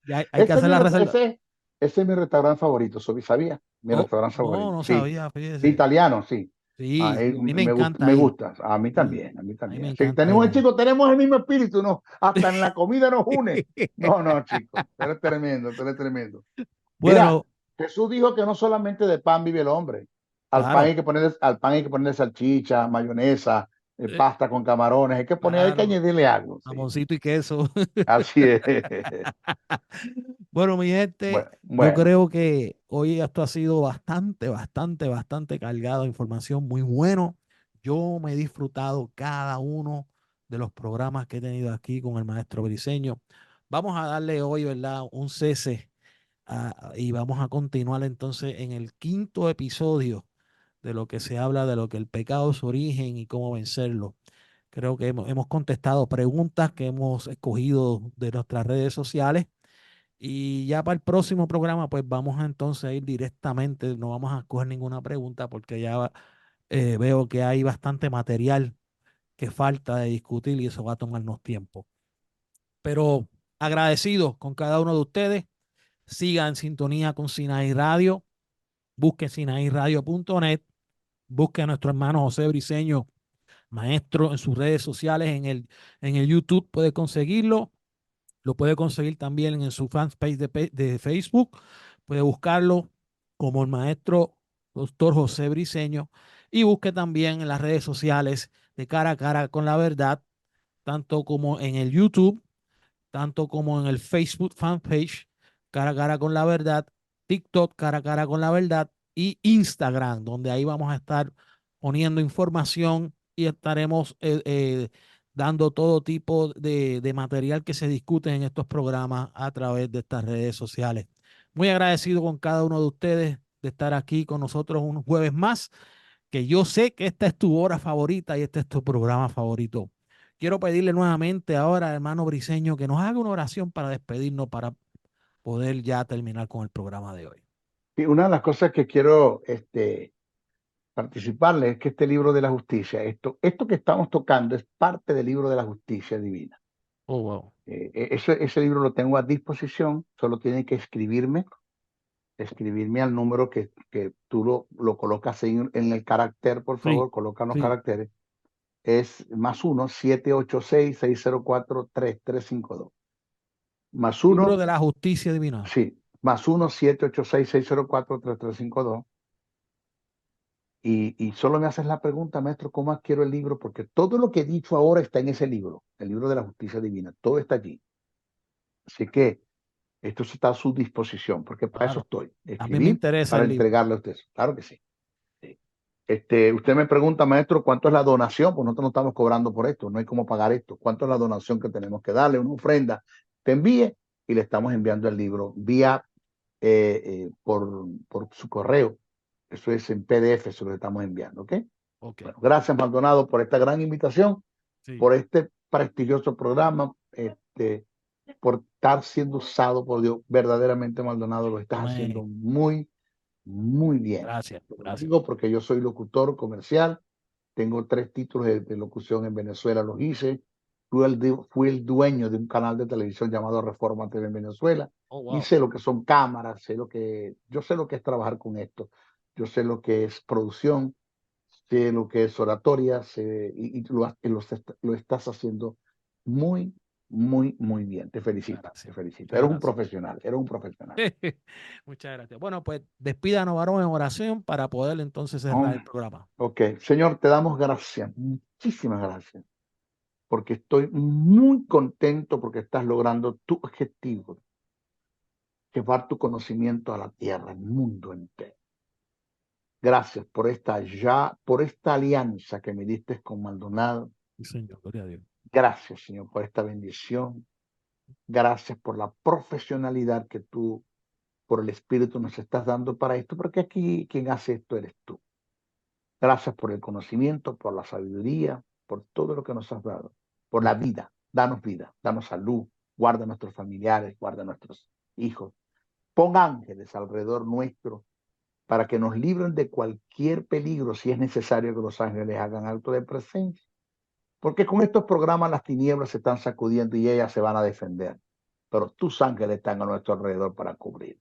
ya hay que Ese es hacer mi, la re- reserva. ese es mi restaurante favorito, ¿sabía? Mi Oh, restaurante no, favorito. no Sí, sabía, fíjese. italiano, sí. Sí, a mí me encanta Me ahí. gusta. A mí Sí, también, a mí a mí me también. Sí, encanta ahí, man. chicos, tenemos el mismo espíritu, ¿no? Hasta en la comida nos une. No, no, chicos, tú eres tremendo, tú eres tremendo. Mira, Bueno, Jesús dijo que no solamente de pan vive el hombre. claro, Al pan hay que ponerle salchicha, mayonesa, eh, pasta con camarones. Hay que claro, añadirle algo, sí. jamoncito y queso. Así es. Bueno, mi gente, Bueno, yo bueno. creo que hoy esto ha sido bastante cargado de información muy bueno. Yo me he disfrutado cada uno de los programas que he tenido aquí con el maestro Briseño. Vamos a darle hoy, ¿verdad? Un cese y vamos a continuar entonces en el quinto episodio de lo que se habla de lo que el pecado es su origen y cómo vencerlo. Creo que hemos contestado preguntas que hemos escogido de nuestras redes sociales y ya para el próximo programa pues vamos a entonces a ir directamente, no vamos a escoger ninguna pregunta porque ya veo que hay bastante material que falta de discutir y eso va a tomarnos tiempo. Pero agradecido con cada uno de ustedes, sigan en sintonía con Sinaí Radio, busquen sinairadio.net, busquen a nuestro hermano José Briceño maestro en sus redes sociales, en el YouTube puede conseguirlo, lo puede conseguir también en su fanpage de Facebook, puede buscarlo como el maestro doctor José Briceño y busque también en las redes sociales de cara a cara con la verdad, tanto como en el YouTube, tanto como en el Facebook fanpage, cara a cara con la verdad, TikTok, cara a cara con la verdad, y Instagram, donde ahí vamos a estar poniendo información y estaremos dando todo tipo de material que se discute en estos programas a través de estas redes sociales. Muy agradecido con cada uno de ustedes de estar aquí con nosotros un jueves más, que yo sé que esta es tu hora favorita y este es tu programa favorito. Quiero pedirle nuevamente ahora, hermano Briseño, que nos haga una oración para despedirnos, para poder ya terminar con el programa de hoy. Sí, una de las cosas que quiero participarles es que este libro de la justicia, esto que estamos tocando es parte del libro de la justicia divina. Oh, wow. Ese libro lo tengo a disposición, solo tienen que escribirme al número que tú lo colocas en el carácter, por Sí, favor, colocan los sí. caracteres. Es +1-786-604-3352. Más Libro uno, de la justicia divina. sí, +1-786-604-3352. Y solo me haces la pregunta, maestro, ¿cómo adquiero el libro? Porque todo lo que he dicho ahora está en ese libro, el libro de la justicia divina, todo está allí. Así que Esto está a su disposición, porque para eso Claro. estoy. A mí me Escribí interesa para el libro. entregarle a usted. Claro que sí. Sí. Usted me pregunta, maestro, ¿cuánto es la donación? Pues nosotros no estamos cobrando por esto, no hay cómo pagar esto. ¿Cuánto es la donación que tenemos que darle? Una ofrenda. Te envíe y le estamos enviando el libro vía por su correo. Eso es en PDF, se lo estamos enviando, ¿ok? Ok. Bueno, gracias, Maldonado, por esta gran invitación, Sí. por este prestigioso programa, por estar siendo usado por Dios. Verdaderamente, Maldonado, lo estás haciendo Amén. muy, muy bien. Gracias. Lo Gracias. digo porque yo soy locutor comercial, tengo 3 títulos de locución en Venezuela, los hice. Fui el dueño de un canal de televisión llamado Reforma TV en Venezuela. Oh, Y wow. sé lo que son cámaras, yo sé lo que es trabajar con esto. Yo sé lo que es producción, sé lo que es oratoria, lo estás haciendo muy, muy, muy bien. Te Muchas felicito, te gracias. felicito. Muchas Eres un gracias. profesional, eres un profesional. Muchas gracias. Bueno, pues despídanos, varón, en oración para poder entonces cerrar Oh, el programa. ok, Señor, te damos gracias, muchísimas gracias, porque estoy muy contento porque estás logrando tu objetivo, llevar tu conocimiento a la tierra, al mundo entero. Gracias por esta alianza que me diste con Maldonado. Sí, Señor, gloria a Dios. Gracias, Señor, por esta bendición. Gracias por la profesionalidad que tú, por el Espíritu, nos estás dando para esto, porque aquí quien hace esto eres tú. Gracias por el conocimiento, por la sabiduría, por todo lo que nos has dado, por la vida. Vida, danos salud, guarda a nuestros familiares, guarda a nuestros hijos. Pon ángeles alrededor nuestro para que nos libren de cualquier peligro si es necesario que los ángeles hagan acto de presencia. Porque con estos programas las tinieblas se están sacudiendo y ellas se van a defender. Pero tus ángeles están a nuestro alrededor para cubrir.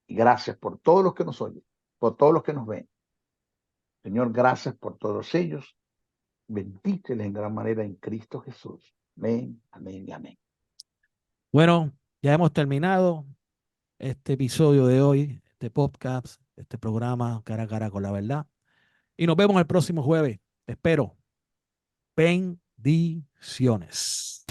Y gracias por todos los que nos oyen, por todos los que nos ven. Señor, gracias por todos ellos. Bendíceles en gran manera en Cristo Jesús. Amén, amén y amén. Bueno, ya hemos terminado este episodio de hoy, este podcast, este programa cara a cara con la verdad. Y nos vemos el próximo jueves. Te espero. Bendiciones.